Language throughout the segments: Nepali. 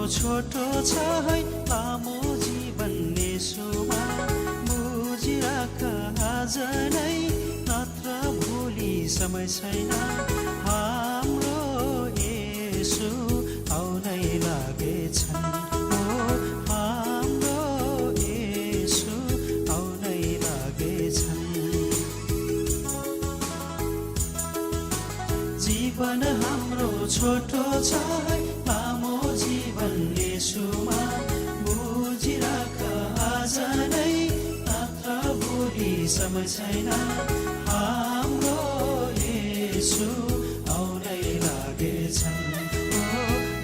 छोटो छ है लामो जीवन यसोमा बुझिराख आज नै नत्र भोलि समय छैन हाम्रो यसो आउनै लागेछन् हाम्रो यसो आउनै लागेछन् जीवन हाम्रो छोटो छ है लामो जीवन यसोमा बुझिराख आज नै नत्र भोलि समय छैन हाम्रो यसो आउनै लागेछन्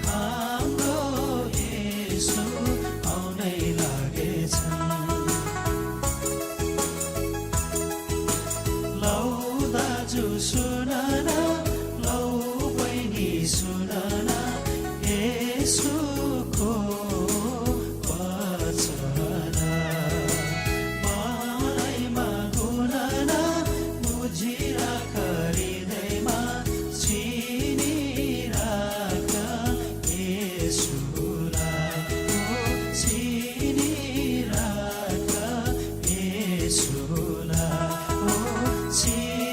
हाम्रो यसो आउनै लागेछन् लौ दाजु सुन न लौ बहिनी सुन न यसोको वचन मलाई मागुन न बुझिराख हृदयमा चिनिराख यसोलाई चिनिराख यसोलाई चिनिराख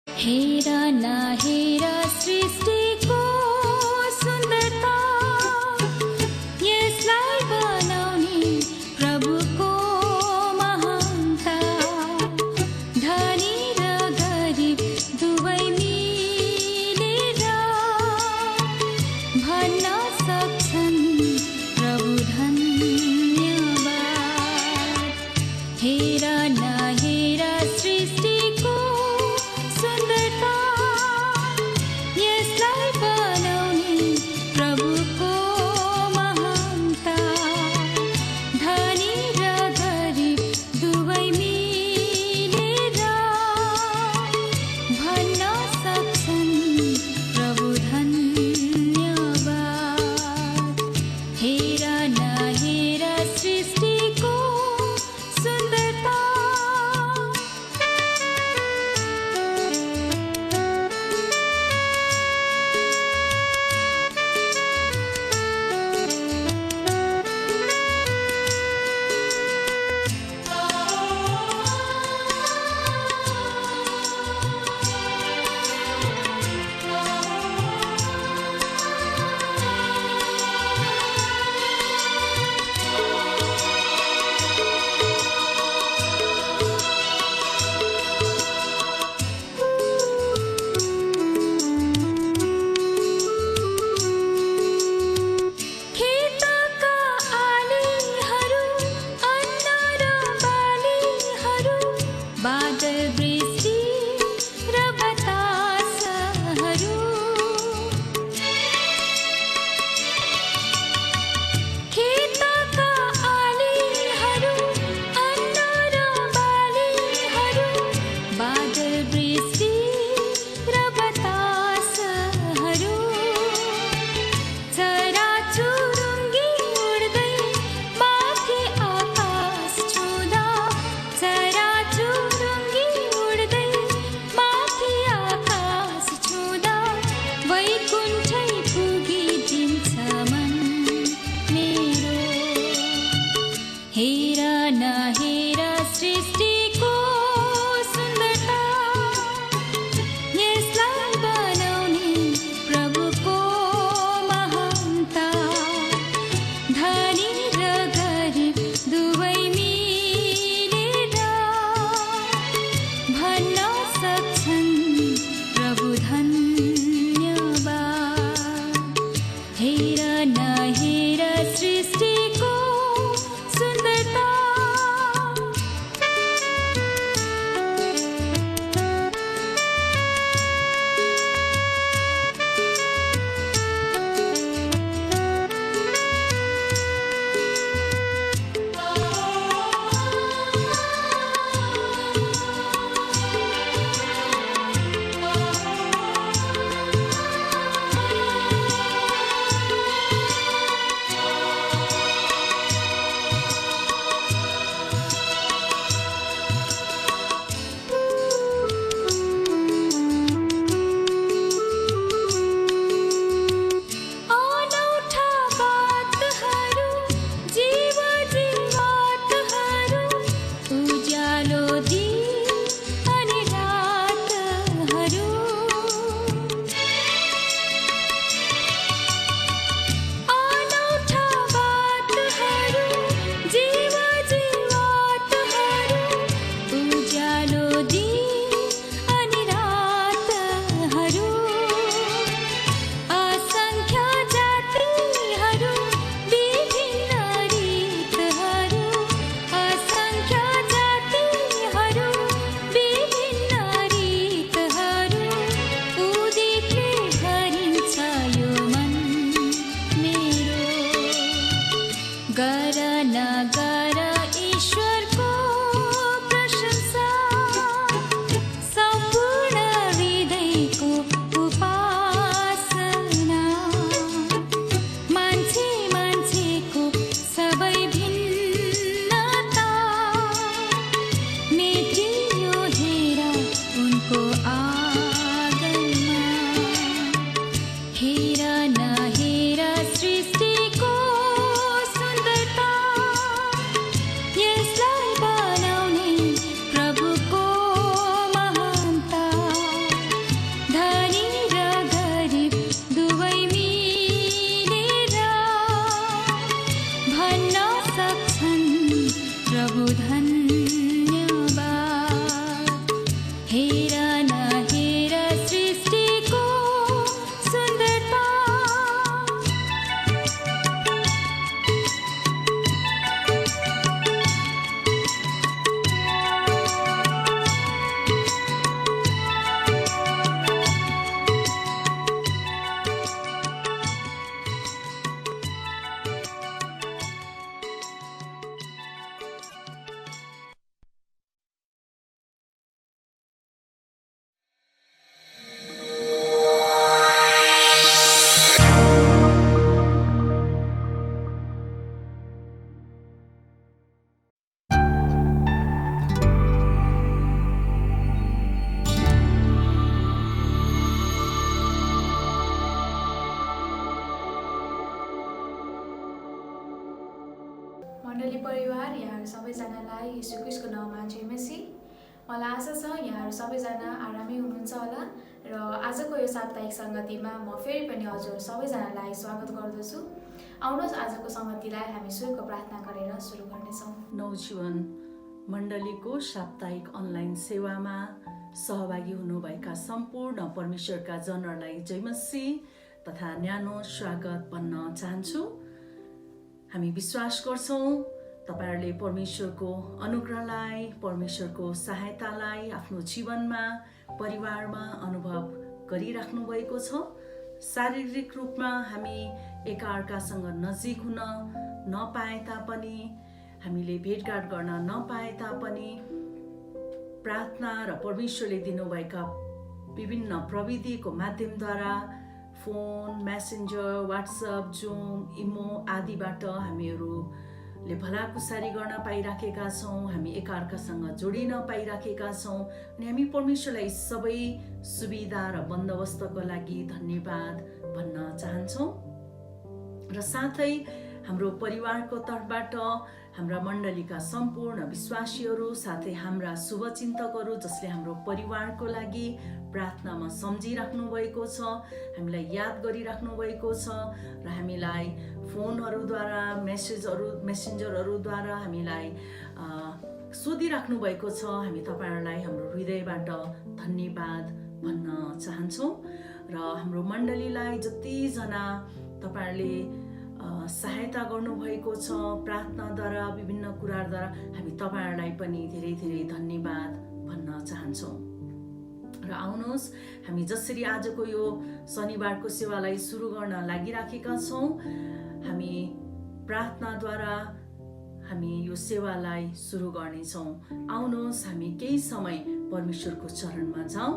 हेरा ना हेरा सृष्टिको सुन्दरता यसलाई बनाउने प्रभुको महानता धनी र गरिब दुवै मिलेर भन्न सक्छन् प्रभु धन्यवाद हेरा ना हेरा सृष्टिको सुन्दरता गर नगर ईश्वरको प्रशंसा सम्पूर्ण हृदयको उपासना मान्छे मान्छेको सबै भिन्नता मेटियो हेर उनको आगमनमा हेर नहेर सृष्टिको सुन्दरता यसलाई बनाउने प्रभुको महानता धनी र गरिब दुवै मिलेर भन्न सक्छन् प्रभु धन्यवाद हेर नहेर सृष्टिको सुन्दरता मण्डली परिवार यहाँहरू सबैजनालाई यीशु ख्रीष्टको नाममा जय मसीह। मलाई आशा छ यहाँहरू सबैजना आरामै हुनुहुन्छ होला र आजको यो साप्ताहिक सङ्गतिमा म फेरि पनि हजुर सबैजनालाई स्वागत गर्दछु। आउनुहोस् आजको सङ्गतिलाई हामी सुरुको प्रार्थना गरेर सुरु गर्नेछौँ। नवजीवन मण्डलीको साप्ताहिक अनलाइन सेवामा सहभागी हुनुभएका सम्पूर्ण परमेश्वरका जनहरूलाई जय मसीह तथा न्यानो स्वागत भन्न चाहन्छु। हामी विश्वास गर्छौँ तपाईहरूले परमेश्वरको अनुग्रहलाई परमेश्वरको सहायतालाई आफ्नो जीवनमा परिवारमा अनुभव गरिराख्नु भएको छ। शारीरिक रूपमा हामी एकाअर्कासँग नजिक हुन नपाए तापनि हामीले भेटघाट गर्न नपाए तापनि प्रार्थना र परमेश्वरले दिनुभएका विभिन्न प्रविधिको माध्यमद्वारा फोन, मेसेन्जर, वाट्सएप, जुम, इमो आदिबाट हामीहरूले भलाकुसारी गर्न पाइराखेका छौँ। हामी एकाअर्कासँग जोडिन पाइराखेका छौँ अनि हामी परमेश्वरलाई सबै सुविधा र बन्दोबस्तको लागि धन्यवाद भन्न चाहन्छौँ। र साथै हाम्रो परिवारको तर्फबाट हाम्रा मण्डलीका सम्पूर्ण विश्वासीहरू साथै हाम्रा शुभचिन्तकहरू जसले हाम्रो परिवारको लागि प्रार्थनामा सम्झिराख्नु भएको छ, हामीलाई याद गरिराख्नु भएको छ र हामीलाई फोनहरूद्वारा मेसेन्जरहरूद्वारा हामीलाई सोधिराख्नु भएको छ। हामी तपाईँहरूलाई हाम्रो हृदयबाट धन्यवाद भन्न चाहन्छौँ र हाम्रो मण्डलीलाई जतिजना तपाईँहरूले सहायता गर्नुभएको छ प्रार्थनाद्वारा विभिन्न कुराद्वारा हामी तपाईँहरूलाई पनि धेरै धेरै धन्यवाद भन्न चाहन्छौँ। र आउनुहोस् हामी जसरी आजको यो शनिबारको सेवालाई सुरु गर्न लागिराखेका छौँ हामी प्रार्थनाद्वारा हामी यो सेवालाई सुरु गर्नेछौँ। आउनुहोस् हामी केही समय परमेश्वरको चरणमा जाउँ।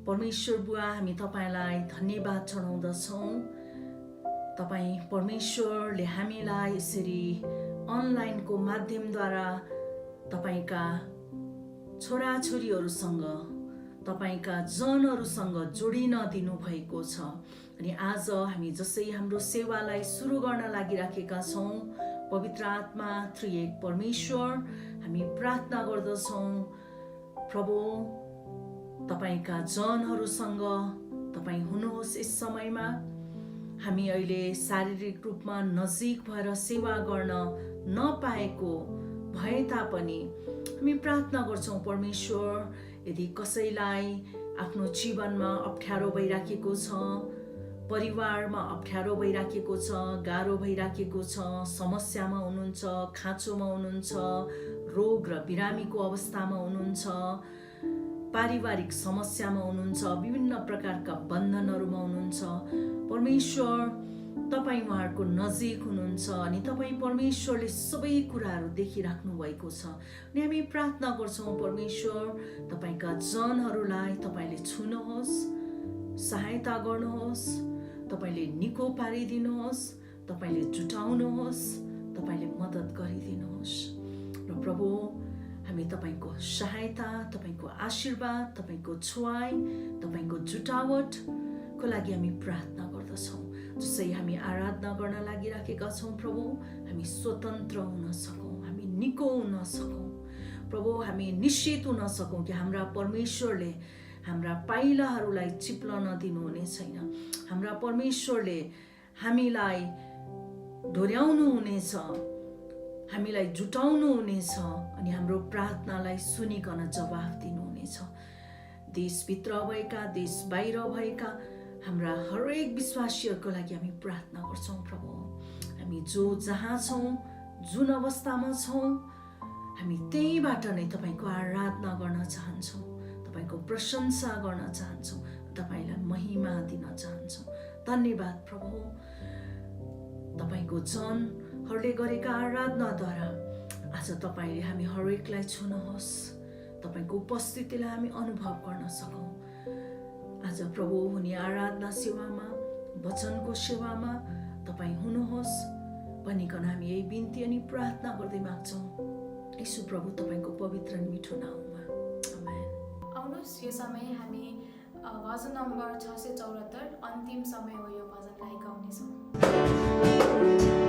परमेश्वर बुवा हामी तपाईँलाई धन्यवाद चढाउँदछौँ। तपाईँ परमेश्वरले हामीलाई यसरी अनलाइनको माध्यमद्वारा तपाईँका छोराछोरीहरूसँग तपाईँका जनहरूसँग जोडिन दिनुभएको छ अनि आज हामी जसै हाम्रो सेवालाई सुरु गर्न लागिराखेका छौँ पवित्र आत्मा त्रिएक परमेश्वर हामी प्रार्थना गर्दछौँ प्रभु तपाईका जनहरूसँग तपाईँ हुनुहोस्। यस समयमा हामी अहिले शारीरिक रूपमा नजिक भएर सेवा गर्न नपाएको भए तापनि हामी प्रार्थना गर्छौँ परमेश्वर यदि कसैलाई आफ्नो जीवनमा अप्ठ्यारो भइराखेको छ, परिवारमा अप्ठ्यारो भइराखेको छ, गाह्रो भइराखेको छ, समस्यामा हुनुहुन्छ, खाँचोमा हुनुहुन्छ, रोग र बिरामीको अवस्थामा हुनुहुन्छ, पारिवारिक समस्यामा हुनुहुन्छ, विभिन्न प्रकारका बन्धनहरूमा हुनुहुन्छ, परमेश्वर तपाईँ उहाँहरूको नजिक हुनुहुन्छ अनि तपाईँ परमेश्वरले सबै कुराहरू देखिराख्नु भएको छ। अनि हामी प्रार्थना गर्छौँ परमेश्वर तपाईँका जनहरूलाई तपाईँले छुनुहोस्, सहायता गर्नुहोस्, तपाईँले निको पारिदिनुहोस्, तपाईँले जुटाउनुहोस्, तपाईँले मद्दत गरिदिनुहोस्। र प्रभु हामी तपाईँको सहायता, तपाईँको आशीर्वाद, तपाईँको छुवाई, तपाईँको जुटावटको लागि हामी प्रार्थना गर्दछौँ। जसै हामी आराधना गर्न लागिराखेका छौँ प्रभु, हामी स्वतन्त्र हुन सकौँ, हामी निको हुन सकौँ प्रभु, हामी निश्चित हुन सकौँ कि हाम्रा परमेश्वरले हाम्रा पाइलाहरूलाई चिप्लन दिनुहुने छैन। हाम्रा परमेश्वरले हामीलाई डोर्याउनु हुनेछ, हामीलाई जुटाउनु हुनेछ अनि हाम्रो प्रार्थनालाई सुनिकन जवाफ दिनुहुनेछ। देशभित्र भएका, देश बाहिर भएका हाम्रा हरेक विश्वासीहरूको लागि हामी प्रार्थना गर्छौँ प्रभु। हामी जो जहाँ छौँ, जुन अवस्थामा छौँ, हामी त्यहीबाट नै तपाईँको आराधना गर्न चाहन्छौँ, तपाईँको प्रशंसा गर्न चाहन्छौँ, तपाईँलाई महिमा दिन चाहन्छौँ। धन्यवाद प्रभु, तपाईँको जनहरूले गरेका आराधनाद्वारा आज तपाईँले हामी हरेकलाई छुनुहोस्, तपाईँको उपस्थितिलाई हामी अनुभव गर्न सकौँ। आज प्रभु हुने आराधना सेवामा, वचनको सेवामा तपाईँ हुनुहोस् भनिकन हामी यही बिन्ती अनि प्रार्थना गर्दै माग्छौँ यीशु प्रभु तपाईँको पवित्र मिठो नाममा, आमेन। आउनुहोस् यो समय हामी भजन नम्बर 674 अन्तिम समय हो यो भजनलाई गाउनेछौँ। Thank you.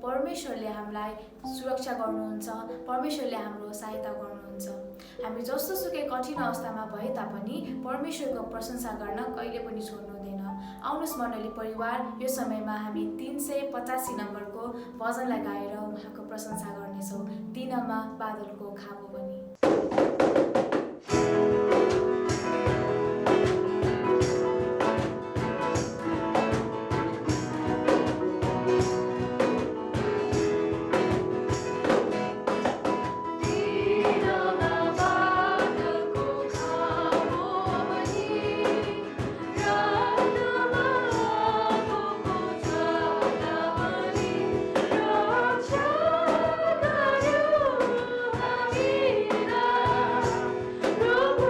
परमेश्वरले हामीलाई सुरक्षा गर्नुहुन्छ, परमेश्वरले हाम्रो सहायता गर्नुहुन्छ। हामी जस्तोसुकै कठिन अवस्थामा भए तापनि परमेश्वरको प्रशंसा गर्न कहिले पनि छोड्नु हुँदैन। आउनुहोस् मण्डली परिवार, यो समयमा हामी 385 नम्बरको भजनलाई गाएर उहाँको प्रशंसा गर्नेछौँ, दिनमा बादलको खाबो बनी। प्रभु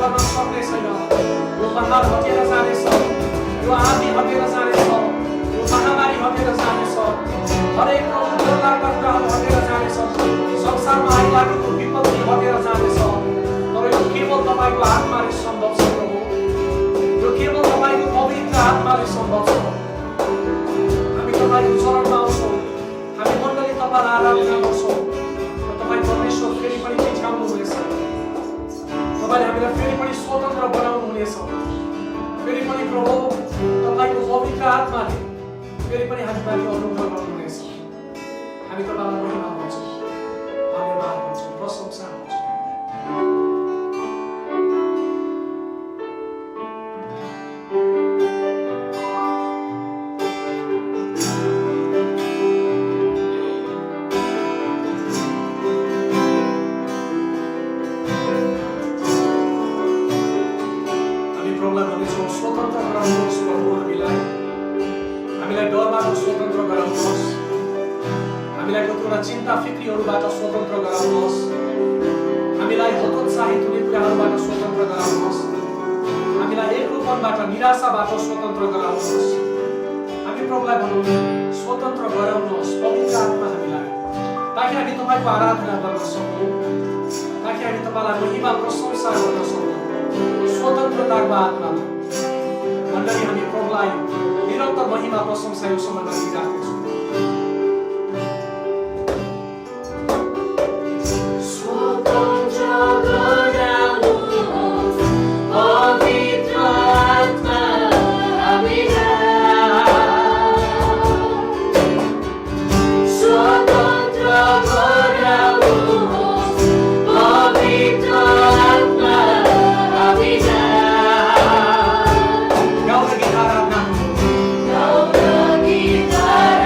गर्न सक्ने छैन। यो पहाड हटेर जानेछ, यो आँधी हटेर जानेछ, यो महामारी हटेर जानेछ, हरेक डरलाग्दा कुराहरू हटेर जानेछ, संसारमा आइलागेको विपत्ति हटेर जानेछ। तर यो केवल तपाईँको आत्माले सम्भव छ प्रभु, यो केवल तपाईँको पवित्र आत्माले सम्भव छ। हामी तपाईँको चरणमा आउँछौँ, हामी मण्डली तपाईँलाई आराधना गर्छौँ र तपाईँ परमेश्वर फेरि पनि चिच्याउनुहुनेछ। तपाईँले हामीलाई फेरि पनि स्वतन्त्र बनाउनुहुनेछ। फेरि पनि प्रभु तपाईँको पवित्र आत्माले फेरि पनि हामीमाथि अनुग्रह गर्नुहुनेछ। हामी तपाईँलाई महिमा गर्छौँ, धन्यवाद गर्छौँ, प्रशंसा गर्छौँ। स्वतन्त्र गराउनुहोस् प्रभु, हामीलाई डरबाट स्वतन्त्र गराउनुहोस्, हामीलाई कतिवटा चिन्ता फिक्रीहरूबाट स्वतन्त्र गराउनुहोस्, हामीलाई हतोत्साहित हुने कुराहरूबाट स्वतन्त्र गराउनुहोस्, हामीलाई एकरूपनबाट निराशाबाट स्वतन्त्र गराउनुहोस्। हामी प्रभुलाई भनौँ स्वतन्त्र गराउनुहोस् पवित्र आत्मा हामीलाई, ताकि हामी तपाईँको आराधना गर्न सकौँ, ताकि हामी तपाईँलाई महिमा प्रशंसा गर्न सकौँ स्वतन्त्रताको आत्मामा। मण्डली हामी प्रभुलाई निरन्तर महिमा प्रशंसा यो समयमा दिइराख्नेछौँ। Guitar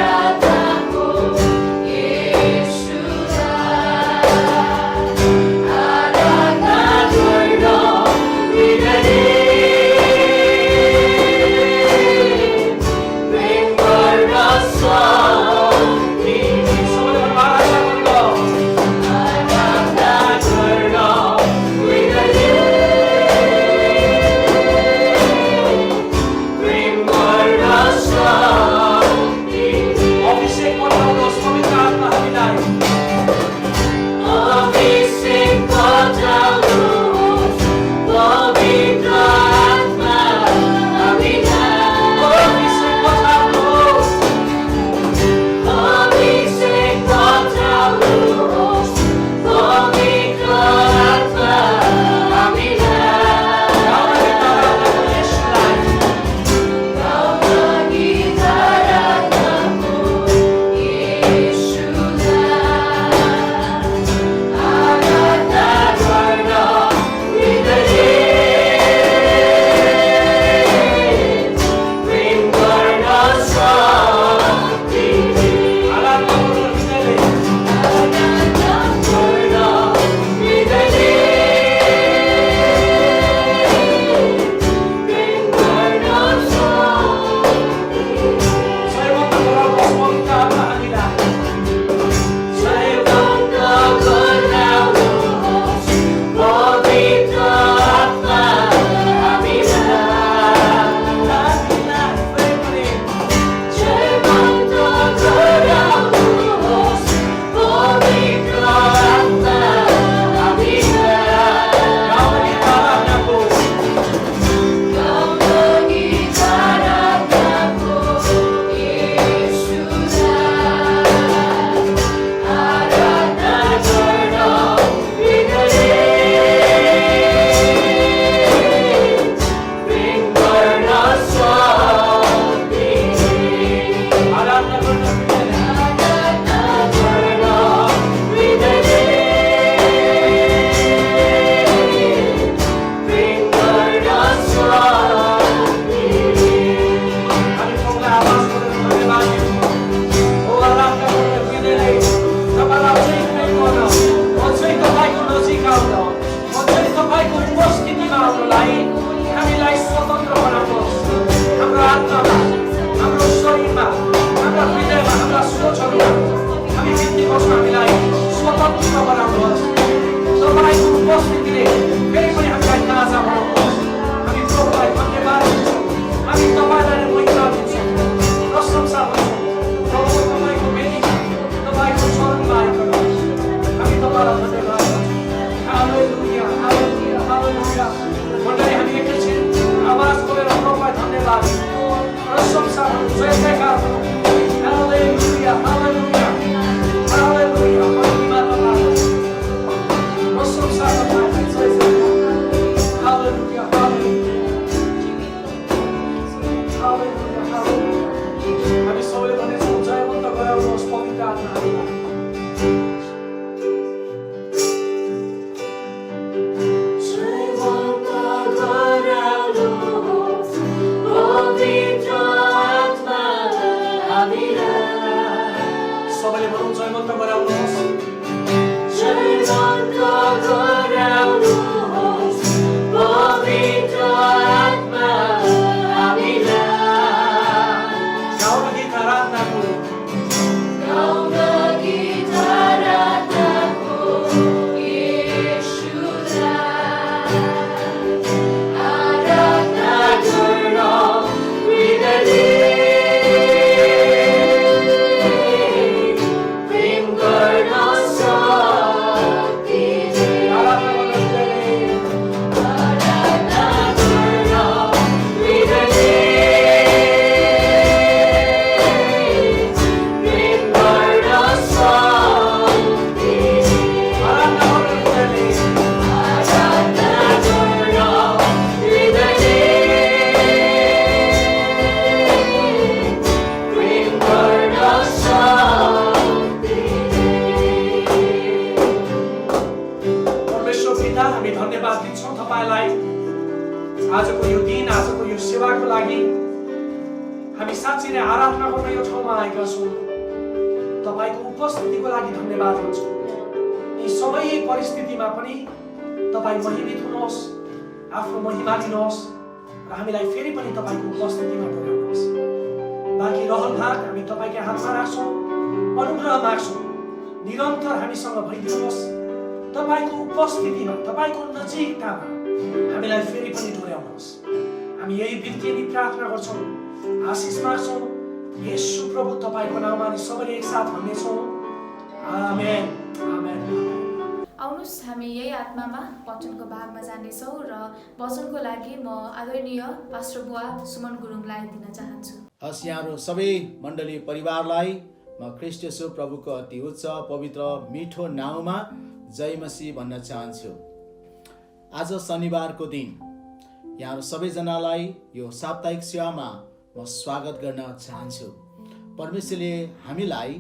आजको यो दिन, आजको यो सेवाको लागि हामी साँच्चै नै आराधना गर्न यो ठाउँमा आएका छौँ। तपाईँको उपस्थितिको लागि धन्यवाद हुन्छु। यी सबै परिस्थितिमा पनि तपाईँ महिमित हुनुहोस्, आफ्नो महिमा लिनुहोस् र हामीलाई फेरि पनि तपाईँको उपस्थितिमा डोर्याउनुहोस्। बाँकी रहल भाग हामी तपाईँकै हातमा राख्छौँ, अनुग्रह माग्छौँ, निरन्तर हामीसँग भइदिनुहोस्। तपाईँको उपस्थितिमा, तपाईँको नजिकतामा हामीलाई फेरि पनि डोर्याउनुहोस्। हामी यही बिन्ती अनि प्रार्थना गर्छौँ, आशिष माग्छौँ। येशू प्रभु तपाईँको नाममा हामी सबैले एकसाथ भन्नेछौँ, आमेन, आमेन। आउनुहोस् हामी यही आत्मामा वचनको भागमा जानेछौँ र वचनको लागि म आदरणीय पास्टर बुवा सुमन गुरुङलाई दिन चाहन्छु। हस्, यहाँहरू सबै मण्डली परिवारलाई म ख्रीष्ट येशू प्रभुको अति उच्च पवित्र मिठो नाउँमा जय मसीह भन्न चाहन्छु। आज शनिबारको दिन यहाँहरू सबैजनालाई यो साप्ताहिक सेवामा म स्वागत गर्न चाहन्छु। परमेश्वरले हामीलाई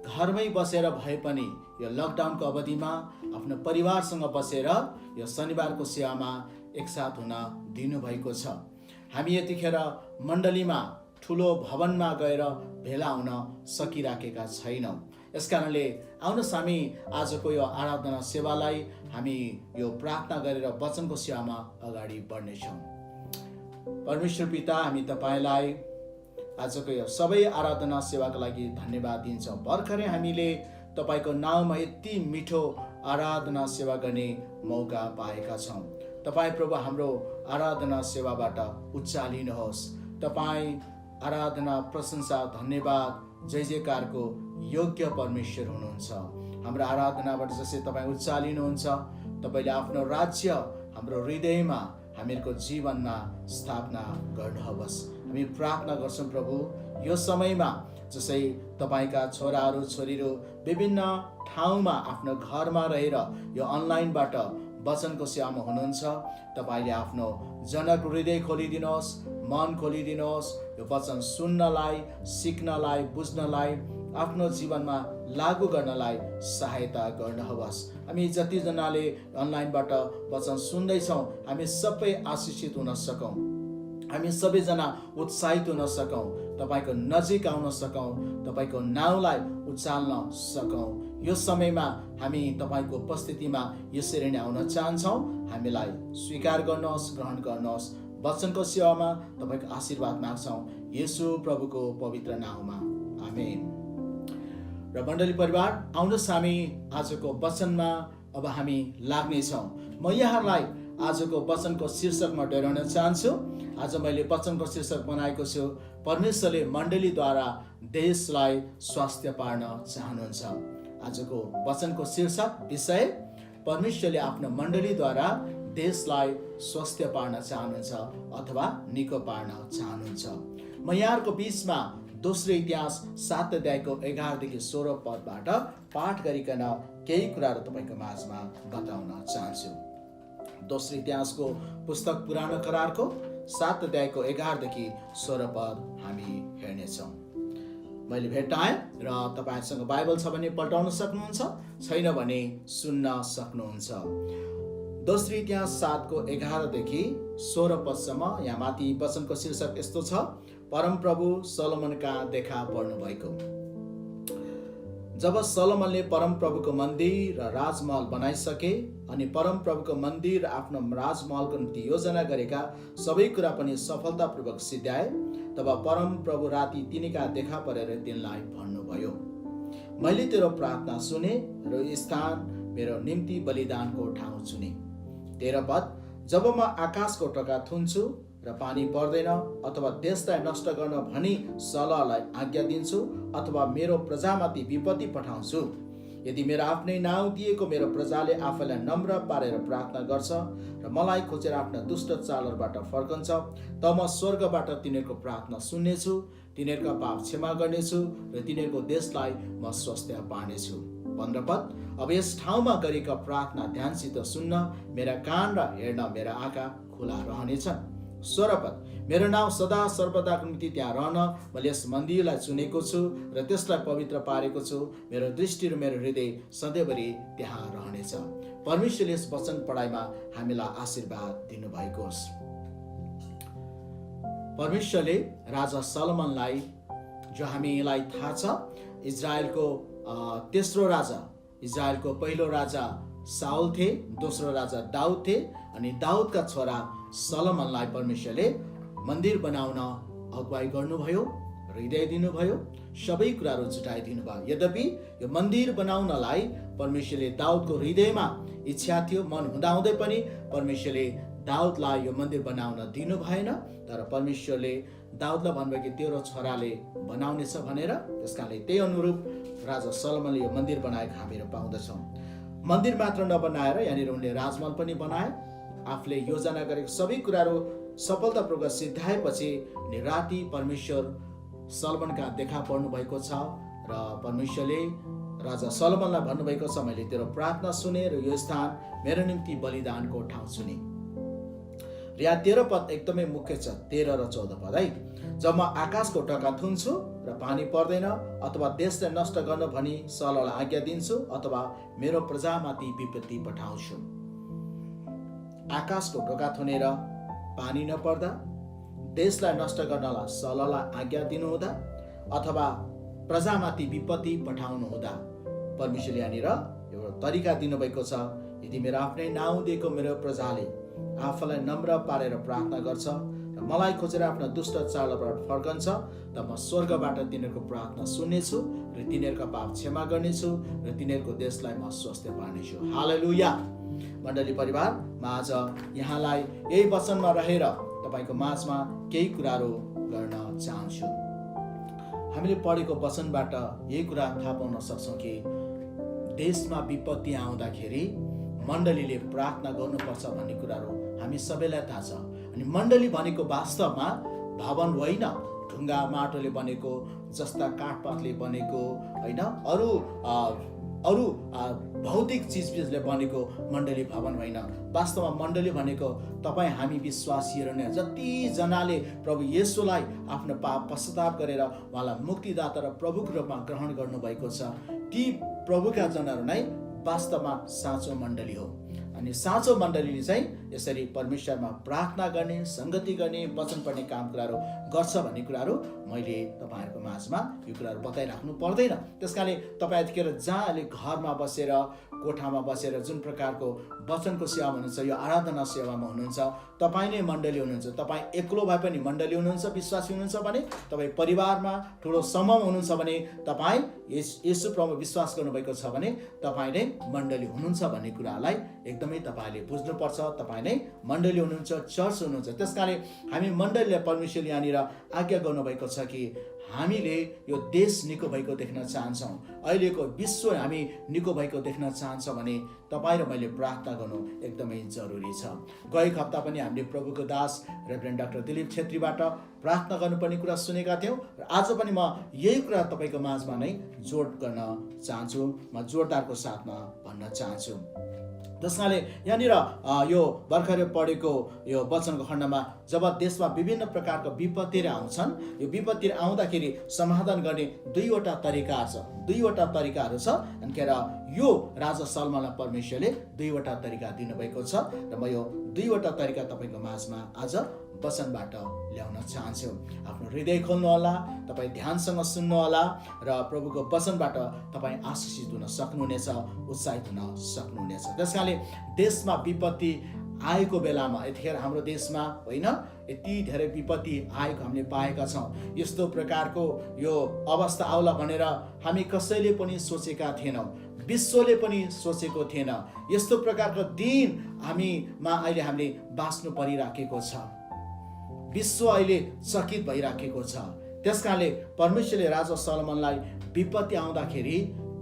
घरमै बसेर भए पनि यो लकडाउनको अवधिमा आफ्नो परिवारसँग बसेर यो शनिबारको सेवामा एकसाथ हुन दिनुभएको छ। हामी यतिखेर मण्डलीमा ठुलो भवनमा गएर भेला हुन सकिराखेका छैनौँ। यसकारणले आउनुहोस् हामी आजको यो आराधना सेवालाई हामी यो प्रार्थना गरेर वचनको सेवामा अगाडि बढ्नेछौँ। परमेश्वर पिता, हामी तपाईँलाई आजको यो सबै आराधना सेवाको लागि धन्यवाद दिन्छौँ। भर्खरै हामीले तपाईँको नाउँमा यति मिठो आराधना सेवा गर्ने मौका पाएका छौँ। तपाईँ प्रभु हाम्रो आराधना सेवाबाट उचालिनुहोस्। तपाईँ आराधना, प्रशंसा, धन्यवाद, जय जयकारको योग्य परमेश्वर हुनुहुन्छ। हाम्रो आराधनाबाट जसरी तपाईँ उचालिनुहुन्छ, तपाईँले आफ्नो राज्य हाम्रो हृदयमा, हामीहरूको जीवनमा स्थापना गर्नुहोस्। हामी प्रार्थना गर्छौँ प्रभु, यो समयमा जसै तपाईँका छोराहरू छोरीहरू विभिन्न ठाउँमा आफ्नो घरमा रहेर यो अनलाइनबाट वचनको सेवामा हुनुहुन्छ, तपाईँले आफ्नो जनक हृदय खोलिदिनुहोस्, मन खोलिदिनुहोस्। यो वचन सुन्नलाई, सिक्नलाई, बुझ्नलाई, आफ्नो जीवनमा लागू गर्नलाई सहायता गर्नुहोस्। हामी जतिजनाले अनलाइनबाट वचन सुन्दैछौँ, हामी सबै आशिषित हुन सकौँ, हामी सबैजना उत्साहित हुन सकौँ, तपाईँको नजिक आउन सकौँ, तपाईँको नाउँलाई उचाल्न सकौँ। यो समयमा हामी तपाईँको उपस्थितिमा यसरी नै आउन चाहन्छौँ। हामीलाई स्वीकार गर्नुहोस्, ग्रहण गर्नुहोस्। वचनको सेवामा तपाईँको आशीर्वाद माग्छौँ येशू प्रभुको पवित्र नाउँमा, आमेन। र मण्डली परिवार, आउनुहोस् हामी आजको वचनमा अब हामी लाग्नेछौँ। म यहाँलाई आजको वचनको शीर्षकमा डोर्याउन चाहन्छु। आज मैले वचनको शीर्षक बनाएको छु, परमेश्वरले मण्डलीद्वारा देशलाई स्वास्थ्य पार्न चाहनुहुन्छ। आजको वचनको शीर्षक विषय, परमेश्वरले आफ्नो मण्डलीद्वारा देशलाई स्वास्थ्य पार्न चाहनुहुन्छ अथवा निको पार्न चाहनुहुन्छ। म यहाँहरूको बिचमा दोस्रो इतिहास 7 अध्यायको 11 देखि 16 पदबाट पाठ गरिकन केही कुराहरू तपाईँको माझमा बताउन चाहन्छु। दोस्रो इतिहासको पुस्तक पुरानो करारको 7 अध्यायको 11 देखि 16 पद हामी हेर्नेछौँ। मैले भेट्टाएँ र तपाईँसँग बाइबल छ भने पल्टाउन सक्नुहुन्छ, छैन भने सुन्न सक्नुहुन्छ। दोस्रो इतिहास 7 को 11 देखि 16 पदसम्म यहाँ माथि वचनको शीर्षक यस्तो छ, परमप्रभु सोलोमनका देखा पर्नु भएको। जब सोलोमनले परमप्रभुको मन्दिर र राजमहल बनाइसके अनि परमप्रभुको मन्दिर र आफ्नो राजमहलको निम्ति योजना गरेका सबै कुरा पनि सफलतापूर्वक सिद्ध्याए, तब परमप्रभु राति तिनीका देखा परेर तिनलाई भन्नुभयो, मैले तेरो प्रार्थना सुने र यो स्थान मेरो निम्ति बलिदानको ठाउँ चुने। 13 पद, जब म आकाशको टोका थुन्छु र पानी पर्दैन अथवा देशलाई नष्ट गर्न भनी सलहलाई आज्ञा दिन्छु अथवा मेरो प्रजामाथि विपत्ति पठाउँछु, यदि मेरो आफ्नै नाउँ दिएको मेरो प्रजाले आफैलाई नम्र पारेर प्रार्थना गर्छ र मलाई खोजेर आफ्ना दुष्ट चालहरूबाट फर्कन्छ, त म स्वर्गबाट तिनीहरूको प्रार्थना सुन्नेछु, तिनीहरूका पाप क्षमा गर्नेछु र तिनीहरूको देशलाई म स्वास्थ्य पार्नेछु। 15 पद, अब यस ठाउँमा गरेका प्रार्थना ध्यानसित सुन्न मेरा कान र हेर्न मेरा आँखा खुला रहनेछन्। 16 पद, मेरो नाउँ सदा सर्वदाको निम्ति त्यहाँ रहन मैले यस मन्दिरलाई चुनेको छु र त्यसलाई पवित्र पारेको छु, मेरो दृष्टि र मेरो हृदय सधैँभरि त्यहाँ रहनेछ। परमेश्वरले यस वचन पढाइमा हामीलाई आशीर्वाद दिनुभएको होस्। परमेश्वरले राजा सलोमनलाई, जो हामीलाई थाहा छ, इजरायलको तेस्रो राजा, इजरायलको पहिलो राजा साउल थिए, दोस्रो राजा दाउद थिए, अनि दाउदका छोरा सलोमनलाई परमेश्वरले मन्दिर बनाउन अगुवाई गर्नुभयो, हृदय दिनुभयो, सबै कुराहरू जुटाइदिनु भयो। यद्यपि यो मन्दिर बनाउनलाई परमेश्वरले दाउदको हृदयमा इच्छा थियो, मन हुँदाहुँदै पनि परमेश्वरले दाउदलाई यो मन्दिर बनाउन दिनु भएन। तर परमेश्वरले दाउदलाई भन्नुभयो कि तेरो छोराले बनाउनेछ भनेर। त्यसकारणले त्यही अनुरूप राजा सलोमनले यो मन्दिर बनाएको हामीहरू पाउँदछौँ। मन्दिर मात्र नबनाएर यहाँनिर उनले राजमहल पनि बनाए। आफूले योजना गरेको सबै कुराहरू सफलतापूर्वक सिद्धाएपछि राति परमेश्वर सलोमनका देखा पर्नु भएको छ र परमेश्वरले राजा सलोमनलाई भन्नुभएको छ, मैले तेरो प्रार्थना सुने र यो स्थान मेरो निम्ति बलिदानको ठाउँ चुने। र यहाँ 13 पद एकदमै मुख्य छ, 13 र 14 पद है। जब म आकाशको ढोका थुन्छु र पानी पर्दैन, अथवा देशलाई नष्ट गर्न भनी सललाई आज्ञा दिन्छु, अथवा मेरो प्रजामाथि विपत्ति पठाउँछु। आकाशको ढोका थुनेर पानी नपर्दा, देशलाई नष्ट गर्नलाई सललाई आज्ञा दिनुहुँदा, अथवा प्रजामाथि विपत्ति पठाउनु हुँदा परमेश्वरले यहाँनिर एउटा तरिका दिनुभएको छ। यदि मेरो आफ्नै नाउँ दिएको मेरो प्रजाले आफूलाई नम्र पारेर प्रार्थना गर्छ र मलाई खोजेर आफ्नो दुष्ट चालबाट फर्कन्छ, त म स्वर्गबाट तिनीहरूको प्रार्थना सुन्नेछु र तिनीहरूका पाप क्षमा गर्नेछु र तिनीहरूको देशलाई म स्वास्थ्य पार्नेछु। हालेलुया। मण्डली परिवार, म आज यहाँलाई यही वचनमा रहेर तपाईँको माझमा केही कुराहरू गर्न चाहन्छु। हामीले पढेको वचनबाट यही कुरा थाहा पाउन सक्छौँ कि देशमा विपत्ति आउँदाखेरि मण्डलीले प्रार्थना गर्नुपर्छ भन्ने कुराहरू हामी सबैलाई थाहा छ। अनि मण्डली भनेको वास्तवमा भवन होइन, ढुङ्गा माटोले बनेको, जस्ता काठपातले बनेको होइन, अरू भौतिक चिजबिजले बनेको मण्डली भवन होइन। वास्तवमा मण्डली भनेको तपाईँ हामी विश्वासीहरू नै, जतिजनाले प्रभु येशूलाई आफ्नो पाप पश्चाताप गरेर उहाँलाई मुक्तिदाता र प्रभुको रूपमा ग्रहण गर्नुभएको छ, ती प्रभुका जनहरू नै वास्तवमा साँचो मण्डली हो। अनि साँचो मण्डलीले चाहिँ यसरी परमेश्वरमा प्रार्थना गर्ने, संगति गर्ने, वचन पढ्ने काम कुराहरू गर्छ भन्ने कुराहरू मैले तपाईँहरूको माझमा यो कुराहरू बताइराख्नु पर्दैन। त्यसकारणले तपाईँ यतिखेर जहाँ अहिले घरमा बसेर, कोठामा बसेर जुन प्रकारको वचनको सेवामा हुनुहुन्छ, यो आराधना सेवामा हुनुहुन्छ, तपाईँ नै मण्डली हुनुहुन्छ। तपाईँ एक्लो भए पनि मण्डली हुनुहुन्छ, विश्वासी हुनुहुन्छ भने, तपाईँ परिवारमा ठुलो समूहमा हुनुहुन्छ भने, तपाईँ येशू प्रभु विश्वास गर्नुभएको छ भने तपाईँ नै मण्डली हुनुहुन्छ भन्ने कुरालाई एकदमै तपाईँले बुझ्नुपर्छ। तपाईँ नै मण्डली हुनुहुन्छ, चर्च हुनुहुन्छ। त्यसकारणले हामी मण्डलीलाई परमेश्वरले यहाँनिर आज्ञा गर्नुभएको छ कि हामीले यो देश निको भएको देख्न चाहन्छौँ, अहिलेको विश्व हामी निको भएको देख्न चाहन्छौँ भने तपाईँ र मैले प्रार्थना गर्नु एकदमै जरुरी छ। गएको हप्ता पनि हामीले प्रभुको दास रेभरेन्ड डाक्टर दिलीप छेत्रीबाट प्रार्थना गर्नुपर्ने कुरा सुनेका थियौँ र आज पनि म यही कुरा तपाईँको माझमा नै जोड गर्न चाहन्छु, म जोडदारको साथमा भन्न चाहन्छु। त्यसकारणले यहाँनिर यो भर्खरै पढेको यो वचनको खण्डमा जब देशमा विभिन्न प्रकारको विपत्तिहरू आउँछन्, यो विपत्तिहरू आउँदाखेरि समाधान गर्ने दुईवटा तरिकाहरू छ। अनि यो राजा सलोमनलाई परमेश्वरले दुईवटा तरिका दिनुभएको छ र म यो दुईवटा तरिका तपाईँको माझमा आज वचनबाट ल्याउन चाहन्छु। आफ्नो हृदय खोल्नुहोला, तपाईँ ध्यानसँग सुन्नुहोला र प्रभुको वचनबाट तपाईँ आशीषित हुन सक्नुहुनेछ, उत्साहित हुन सक्नुहुनेछ। त्यसकारणले देशमा विपत्ति आएको बेलामा, यतिखेर हाम्रो देशमा होइन यति धेरै विपत्ति आएको हामीले पाएका छौँ। यस्तो प्रकारको यो अवस्था आउला भनेर हामी कसैले पनि सोचेका थिएनौँ, विश्वले पनि सोचेको थिएन। यस्तो प्रकारको दिन हामीमा अहिले हामीले बाँच्नु परिराखेको छ। विश्व अहिले चकित भइराखेको छ। त्यसकारणले परमेश्वरले राजा सलोमनलाई विपत्ति आउँदाखेरि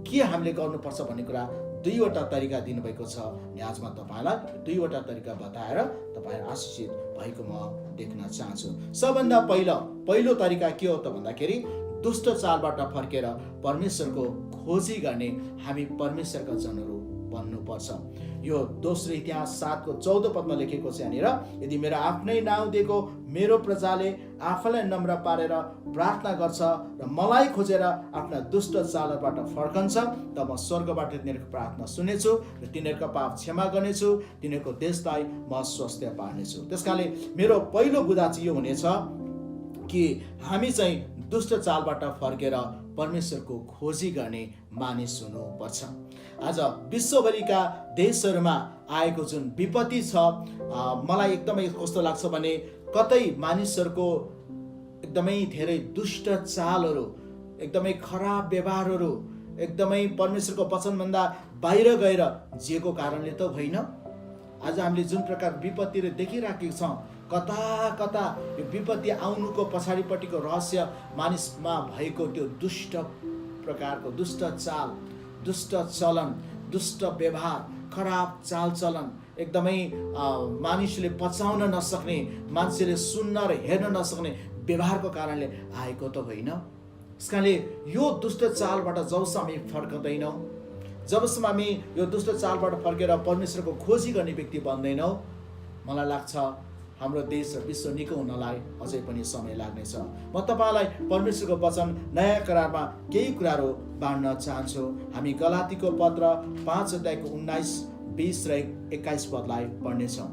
के हामीले गर्नुपर्छ भन्ने कुरा दुईवटा तरिका दिनुभएको छ। अनि आज म तपाईँलाई दुईवटा तरिका बताएर तपाईँ आशीषित भएको म देख्न चाहन्छु। सबभन्दा पहिलो तरिका के हो त भन्दाखेरि दुष्ट चालबाट फर्केर परमेश्वरको खोजी गर्ने हामी परमेश्वरका जनहरू बन्नुपर्छ। यो दोस्रो इतिहास 7:14 पदमा लेखेको छ यहाँनिर, यदि मेरो आफ्नै नाउँ दिएको मेरो प्रजाले आफूलाई नम्र पारेर प्रार्थना गर्छ र मलाई खोजेर आफ्ना दुष्ट चालबाट फर्कन्छ, तब म स्वर्गबाट तिनीहरूको प्रार्थना सुनेछु र तिनीहरूका पाप क्षमा गर्नेछु, तिनीहरूको देशलाई म स्वास्थ्य पार्नेछु। त्यसकारणले मेरो पहिलो बुदा चाहिँ यो हुनेछ, कि हामी चाहिँ दुष्ट चालबाट फर्केर परमेश्वरको खोजी गर्ने मानिस हुनुपर्छ। आज विश्वभरिका देशहरूमा आएको जुन विपत्ति छ, मलाई एकदमै कस्तो लाग्छ भने कतै मानिसहरूको एकदमै धेरै दुष्ट चालहरू, एकदमै खराब व्यवहारहरू, एकदमै परमेश्वरको वचनभन्दा बाहिर गएर जिएको कारणले त होइन। आज हामीले जुन प्रकार विपत्तिहरू देखिराखेका छौँ, कता कता यो विपत्ति आउनुको पछाडिपट्टिको रहस्य मानिसमा भएको त्यो दुष्ट प्रकारको दुष्ट चाल, दुष्ट चलन, दुष्ट व्यवहार, खराब चालचलन, एकदमै मानिसले पचाउन नसक्ने, मान्छेले सुन्न र हेर्न नसक्ने व्यवहारको कारणले आएको त होइन। यसकारणले यो दुष्ट चालबाट जबसम्म हामी फर्कँदैनौँ, जबसम्म हामी यो दुष्ट चालबाट फर्केर परमेश्वरको खोजी गर्ने व्यक्ति बन्दैनौँ, मलाई लाग्छ हाम्रो देश र विश्व निको हुनलाई अझै पनि समय लाग्नेछ। म तपाईँलाई परमेश्वरको वचन नयाँ करारमा केही कुराहरू बाँड्न चाहन्छु। हामी गलातीको पत्र 5 अध्यायको 19, 20 र 21 पदलाई पढ्नेछौँ।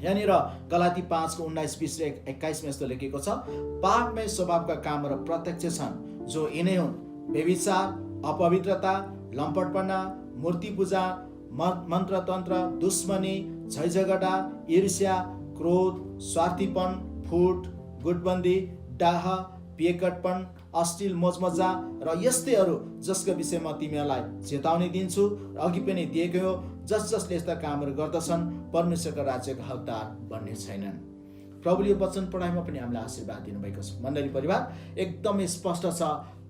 यहाँनिर गलाती 5 को 19, 20 र 21 यस्तो लेखेको छ, पापमय स्वभावका कामहरू प्रत्यक्ष छन्, जो यिनै हुन्: व्यभिचार, अपवित्रता, लम्पटपना, मूर्ति पूजा, मन्त्रतन्त्र, दुश्मनी, झैझगडा, ईर्ष्या, क्रोध, स्वार्थीपन, फुट, गुटबन्दी, डाह, पिएकटपन, अश्लील मोजमजा र यस्तैहरू, जसको विषयमा तिमीहरूलाई चेतावनी दिन्छु र अघि पनि दिएको हो। जसले यस्ता कामहरू गर्दछन् परमेश्वरको राज्यका हकदार बन्ने छैनन्। प्रभुले यो वचन पढाइमा पनि हामीलाई आशीर्वाद दिनुभएको छ। मण्डली परिवार, एकदमै स्पष्ट छ,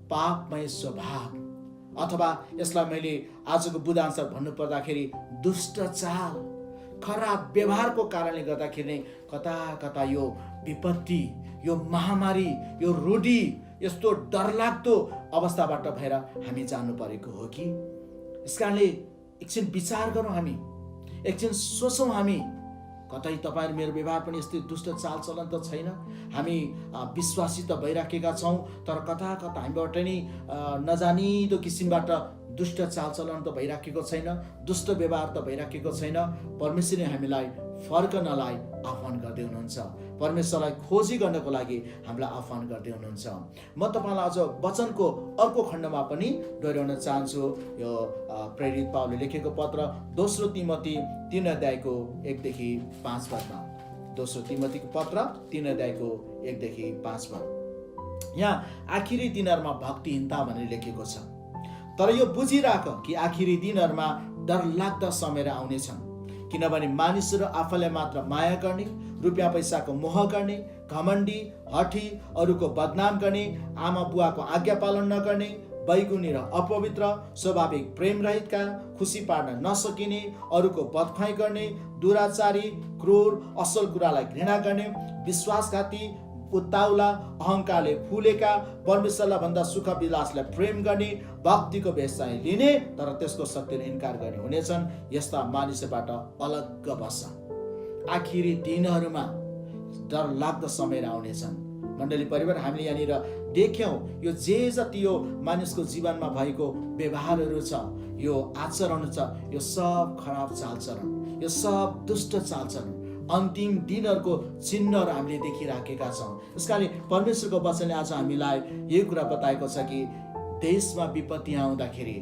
पापमय स्वभाव, अथवा यसलाई मैले आजको बुदानुसार भन्नुपर्दाखेरि दुष्ट चाल, खराब व्यवहारको कारणले गर्दाखेरि नै कता कता यो विपत्ति, यो महामारी, यो रूढी, यस्तो डरलाग्दो अवस्थाबाट भएर हामी जानु परेको हो कि। यसकारणले एकछिन विचार गरौँ, हामी एकछिन सोचौँ, हामी कतै तपाईँ मेरो व्यवहार पनि यस्तै दुष्ट चालचलन त छैन? हामी विश्वासी त भइराखेका छौँ, तर कता कता हामीबाट नै नजानिदो किसिमबाट दुष्ट चालचलन त भइराखेको छैन, दुष्ट व्यवहार त भइराखेको छैन। परमेश्वरले हामीलाई फर्कनलाई आह्वान गर्दै हुनुहुन्छ, परमेश्वरलाई खोजी गर्नको लागि हामीलाई आह्वान गर्दै हुनुहुन्छ। म तपाईँलाई अझ वचनको अर्को खण्डमा पनि दोहोऱ्याउन चाहन्छु। यो प्रेरित पावलले लेखेको पत्र 2 तिमोथी 3 अध्यायको 1 देखि 5 पदमा, 2 तिमोथीको पत्र 3 अध्यायको 1 देखि 5 पद, यहाँ आखिरी दिनहरूमा भक्तिहीनता भनेर लेखेको छ। तर यो बुझिराख कि आखिरी दिनहरूमा डरलाग्दा समय आउनेछन्, किनभने मानिसहरू आफूलाई मात्र माया गर्ने, रुपियाँ पैसाको मोह गर्ने, घमण्डी, हठी, अरूको बदनाम गर्ने, आमा बुवाको आज्ञा पालन नगर्ने, बैगुनी र अपवित्र, स्वाभाविक प्रेम रहितका, खुसी पार्न नसकिने, अरूको बदखुवाइ गर्ने, दुराचारी, क्रूर, असल कुरालाई घृणा गर्ने, विश्वासघाती, उत्ताउला, अहङ्कारले फुलेका, परमेश्वरलाई भन्दा सुख विलासलाई प्रेम गर्ने, भक्तिको भेष चाहिँ लिने तर त्यसको सत्यले इन्कार गर्ने हुनेछन्। यस्ता मानिसबाट अलग्ग बस, आखिरी दिनहरूमा डरलाग्दो समय आउनेछन्। मण्डली परिवार, हामीले यहाँनिर देख्यौँ यो जे जति यो मानिसको जीवनमा भएको व्यवहारहरू छ, यो आचरण छ, यो सब खराब चालचलन, यो सब दुष्ट चालचलन, अन्तिम दिनहरूको चिन्हहरू हामीले देखिराखेका छौँ। यसकारणले परमेश्वरको वचनले आज हामीलाई यही कुरा बताएको छ कि देशमा विपत्ति आउँदाखेरि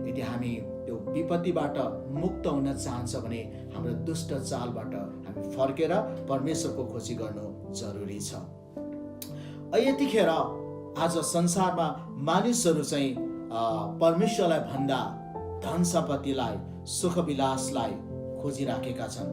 यदि हामी त्यो विपत्तिबाट मुक्त हुन चाहन्छ भने हाम्रो दुष्ट चालबाट हामी फर्केर परमेश्वरको खोजी गर्नु जरुरी छ। यतिखेर आज संसारमा मानिसहरू चाहिँ परमेश्वरलाई भन्दा धन सम्पत्तिलाई, सुख विलासलाई खोजिराखेका छन्।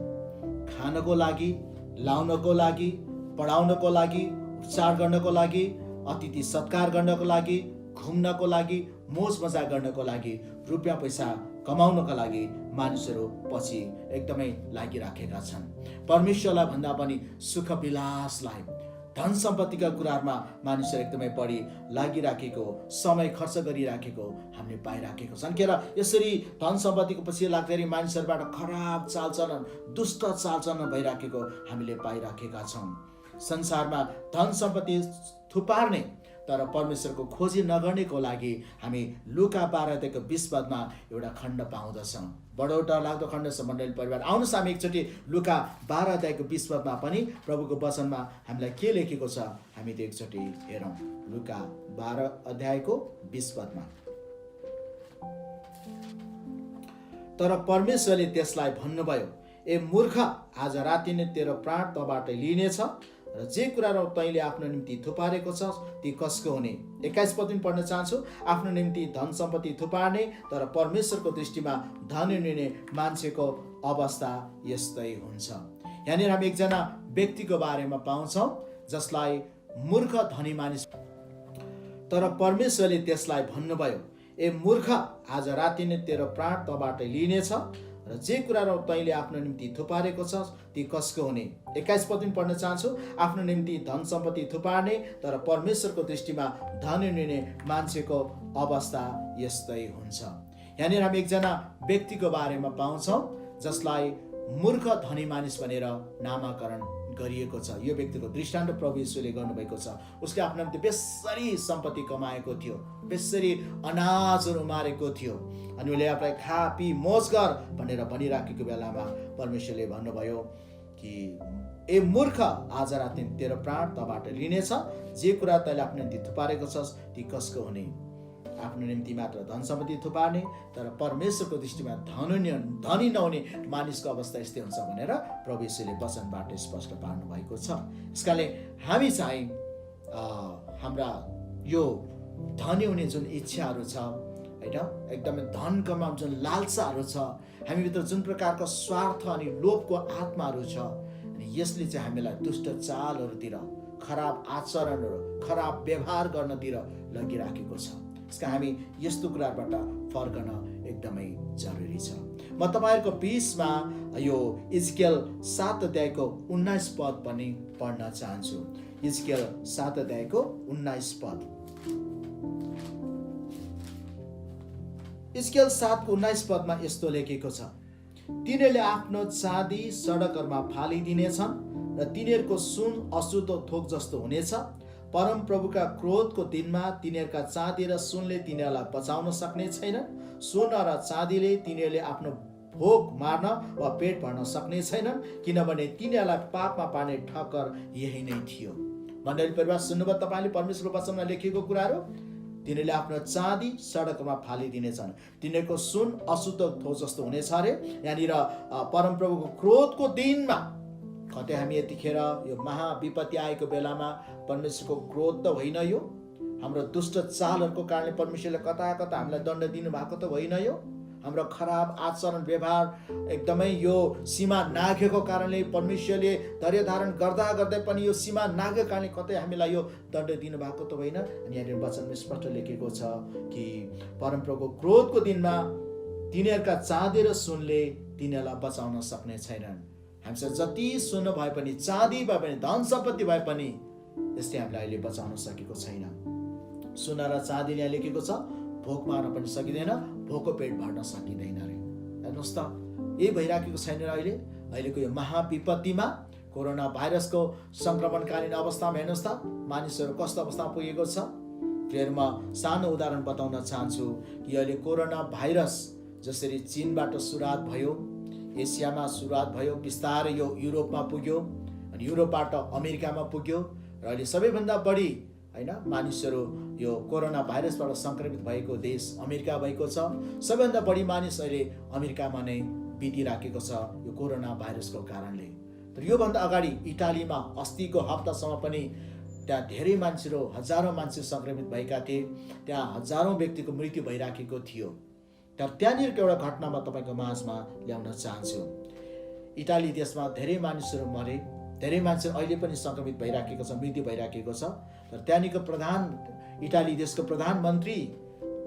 खानको लागि, लाउनको लागि, पढाउनको लागि, उपचार गर्नको लागि, अतिथि सत्कार गर्नको लागि, घुम्नको लागि, मोज मजा गर्नको लागि, रुपियाँ पैसा कमाउनको लागि मानिसहरू पछि एकदमै लागिराखेका छन्। परमेश्वरलाई भन्दा पनि सुख विलासलाई, धन सम्पत्तिका कुराहरूमा मानिसहरू एकदमै बढी लागिराखेको, समय खर्च गरिराखेको हामीले पाइराखेको छन्। के र यसरी धन सम्पत्तिको पछि लाग्दाखेरि मानिसहरूबाट खराब चालचलन, दुष्ट चालचलन भइराखेको हामीले पाइराखेका छौँ। संसारमा धन सम्पत्ति थुपार्ने, तर परमेश्वरको खोजी नगर्नेको लागि हामी लुका 12:20 पदमा एउटा खण्ड पाउँदछौँ। बडो डरलाग्दो खण्ड छ मण्डली परिवार। आउनुहोस् हामी एकचोटि लुका 12:20 पदमा पनि प्रभुको वचनमा हामीलाई के लेखेको छ हामी त्यो एकचोटि हेरौँ। लुका 12:20 पदमा, तर परमेश्वरले त्यसलाई भन्नुभयो, ए मूर्ख, आज राति नै तेरो प्राण तबाट लिनेछ र जे कुराहरू तैँले आफ्नो निम्ति थुपारेको छस् ती कसको हुने। 21 पद पनि पढ्न चाहन्छु। आफ्नो निम्ति धन सम्पत्ति थुपार्ने तर परमेश्वरको दृष्टिमा धनी हुने मान्छेको अवस्था यस्तै हुन्छ। यहाँनिर हामी एकजना व्यक्तिको बारेमा पाउँछौँ जसलाई मूर्ख धनी मानिस, तर परमेश्वरले त्यसलाई भन्नुभयो, ए मूर्ख, आज राति नै तेरो प्राण तबाट लिनेछ र जे कुराहरू तैँले आफ्नो निम्ति थुपारेको छस् ती कसको हुने। 21 पद पनि पढ्न चाहन्छु। आफ्नो निम्ति धन सम्पत्ति थुपार्ने तर परमेश्वरको दृष्टिमा धनी हुने मान्छेको अवस्था यस्तै हुन्छ। यहाँनिर हामी एकजना व्यक्तिको बारेमा पाउँछौँ जसलाई मूर्ख धनी मानिस भनेर नामाकरण गरिएको छ। यो व्यक्तिको दृष्टान्त प्रभु येशूले गर्नुभएको छ। उसले आफ्नो निम्ति बेसरी सम्पत्ति कमाएको थियो, बेसरी अनाजहरू उमारेको थियो अनि उसले आफूलाई खा पी मोज गर भनेर भनिराखेको बेलामा परमेश्वरले भन्नुभयो कि ए मूर्ख, आज राति तेरो प्राण तबाट लिनेछ, जे कुरा तैँले आफ्नो निम्ति थुपारेको छस् ती कसको हुने। आफ्नो निम्ति मात्र धन सम्पत्ति थुपार्ने तर परमेश्वरको दृष्टिमा धनी नहुने मानिसको अवस्था यस्तै हुन्छ भनेर प्रभु येशूले वचनबाट स्पष्ट पार्नु भएको छ। यसकारणले हामी चाहिँ हाम्रा यो धनी हुने जुन इच्छाहरू छ होइन, एकदमै धन कमाउने जुन लालसाहरू छ, हामीभित्र जुन प्रकारको स्वार्थ अनि लोभको आत्माहरू छ, अनि यसले चाहिँ हामीलाई दुष्ट चालहरूतिर, खराब आचरणहरू, खराब व्यवहार गर्नतिर लगिराखेको छ। यसका हामी यस्तो कुराबाट फर्कन एकदमै जरुरी छ। म तपाईँहरूको बीचमा यो इजकेल 7:19 पद पनि पढ्न चाहन्छु। इजकेल 7:19 पद। इजकेल 7:19 पदमा यस्तो लेखेको छ, तिनीहरूले आफ्नो चाँदी सडकहरूमा फालिदिनेछन् र तिनीहरूको सुन अशुद्ध थोक जस्तो हुनेछ। परम प्रभुका क्रोधको दिनमा तिनीहरूका चाँदी र सुनले तिनीहरूलाई बचाउन सक्ने छैन। सुन र चाँदीले तिनीहरूले आफ्नो भोक मार्न वा पेट भर्न सक्ने छैनन्, किनभने तिनीहरूलाई पापमा पार्ने ठक्कर यही नै थियो। मण्डली परिवार, सुन्नुभयो तपाईँले परमेश्वरको वचनमा लेखिएको कुराहरू। तिनीहरूले आफ्नो चाँदी सडकमा फालिदिनेछन्, तिनीहरूको सुन अशुद्ध थोक जस्तो हुनेछ अरे। यहाँनिर परमप्रभुको क्रोधको दिनमा, कतै हामी यतिखेर यो महाविपत्ति आएको बेलामा परमेश्वरको क्रोध त होइन, यो हाम्रो दुष्ट चालहरूको कारणले परमेश्वरले कता कता हामीलाई दण्ड दिनुभएको त होइन, यो हाम्रो खराब आचरण व्यवहार एकदमै यो सीमा नाघेको कारणले परमेश्वरले धैर्य धारण गर्दा गर्दै पनि यो सीमा नाघेको कारणले कतै हामीलाई यो दण्ड दिनुभएको त होइन। अनि यहाँनिर वचनमा स्पष्ट लेखेको छ कि परमप्रभुको क्रोधको दिनमा तिनीहरूका चाँदी र सुनले तिनीहरूलाई बचाउन सक्ने छैनन्। हामीसँग जति सुन भए पनि, चाँदी भए पनि, धन सम्पत्ति भए पनि यसले हामीलाई अहिले बचाउन सकेको छैन। सुन र चाँदीले यहाँ लेखेको छ भोक मार्न पनि सकिँदैन, भोको पेट भर्न सकिँदैन अरे। हेर्नुहोस् त, यही भइराखेको छैन र अहिलेको यो महाविपत्तिमा, कोरोना भाइरसको सङ्क्रमणकालीन अवस्थामा हेर्नुहोस् त मानिसहरू कस्तो अवस्थामा पुगेको छ। फेरि म सानो उदाहरण बताउन चाहन्छु कि अहिले कोरोना भाइरस जसरी चीनबाट सुरुवात भयो, एसियामा सुरुवात भयो, बिस्तारै यो युरोपमा पुग्यो, अनि युरोपबाट अमेरिकामा पुग्यो र अहिले सबैभन्दा बढी होइन मानिसहरू यो कोरोना भाइरसबाट सङ्क्रमित भएको देश अमेरिका भएको छ। सबैभन्दा बढी मानिस अहिले अमेरिकामा नै बितिराखेको छ यो कोरोना भाइरसको कारणले। तर योभन्दा अगाडि इटालीमा अस्तिको हप्तासम्म पनि त्यहाँ धेरै मान्छेहरू, हजारौँ मान्छे सङ्क्रमित भएका थिए, त्यहाँ हजारौँ व्यक्तिको मृत्यु भइराखेको थियो। तर त्यहाँनिरको एउटा घटना म तपाईँको माझमा ल्याउन चाहन्छु। इटाली देशमा धेरै मानिसहरू मरे, धेरै मान्छेहरू अहिले पनि सङ्क्रमित भइराखेको छ, मृत्यु भइराखेको छ। तर त्यहाँनिरको इटाली देशको प्रधानमन्त्री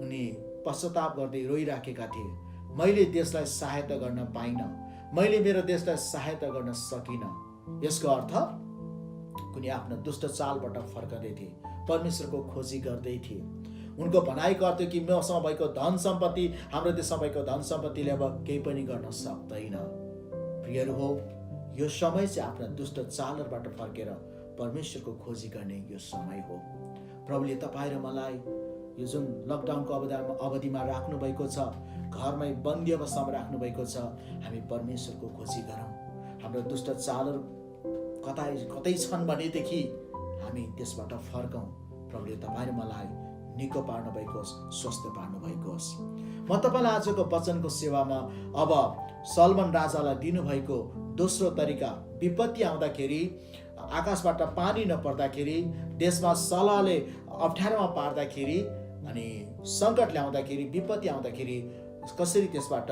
उनी पश्चाताप गर्दै रोइराखेका थिए, मैले देशलाई सहायता गर्न पाइनँ, मैले मेरो देशलाई सहायता गर्न सकिनँ। यसको अर्थ उनी आफ्नो दुष्ट चालबाट फर्कँदै थिए, परमेश्वरको खोजी गर्दै थिए। उनको भनाइको अर्थ कि मसँग भएको धन सम्पत्ति, हाम्रो देशमा भएको धन सम्पत्तिले अब केही पनि गर्न सक्दैन। प्रियहरू हो, यो समय चाहिँ आफ्ना दुष्ट चालहरूबाट फर्केर परमेश्वरको खोजी गर्ने यो समय हो। प्रभुले तपाईँ र मलाई यो जुन लकडाउनको अवधिमा राख्नुभएको छ, घरमै बन्दी अवस्थामा राख्नुभएको छ, हामी परमेश्वरको खोजी गरौँ। हाम्रो दुष्ट चालहरू कतै छन् भनेदेखि हामी त्यसबाट फर्कौँ। प्रभुले तपाईँ र मलाई निको पार्नु भएको होस्, स्वस्थ पार्नु भएको होस्। म तपाईँलाई आजको वचनको सेवामा अब सलमन राजालाई दिनुभएको दोस्रो तरिका, विपत्ति आउँदाखेरि, आकाशबाट पानी नपर्दाखेरि, देशमा सलहले अप्ठ्यारोमा पार्दाखेरि, अनि सङ्कट ल्याउँदाखेरि, विपत्ति आउँदाखेरि कसरी त्यसबाट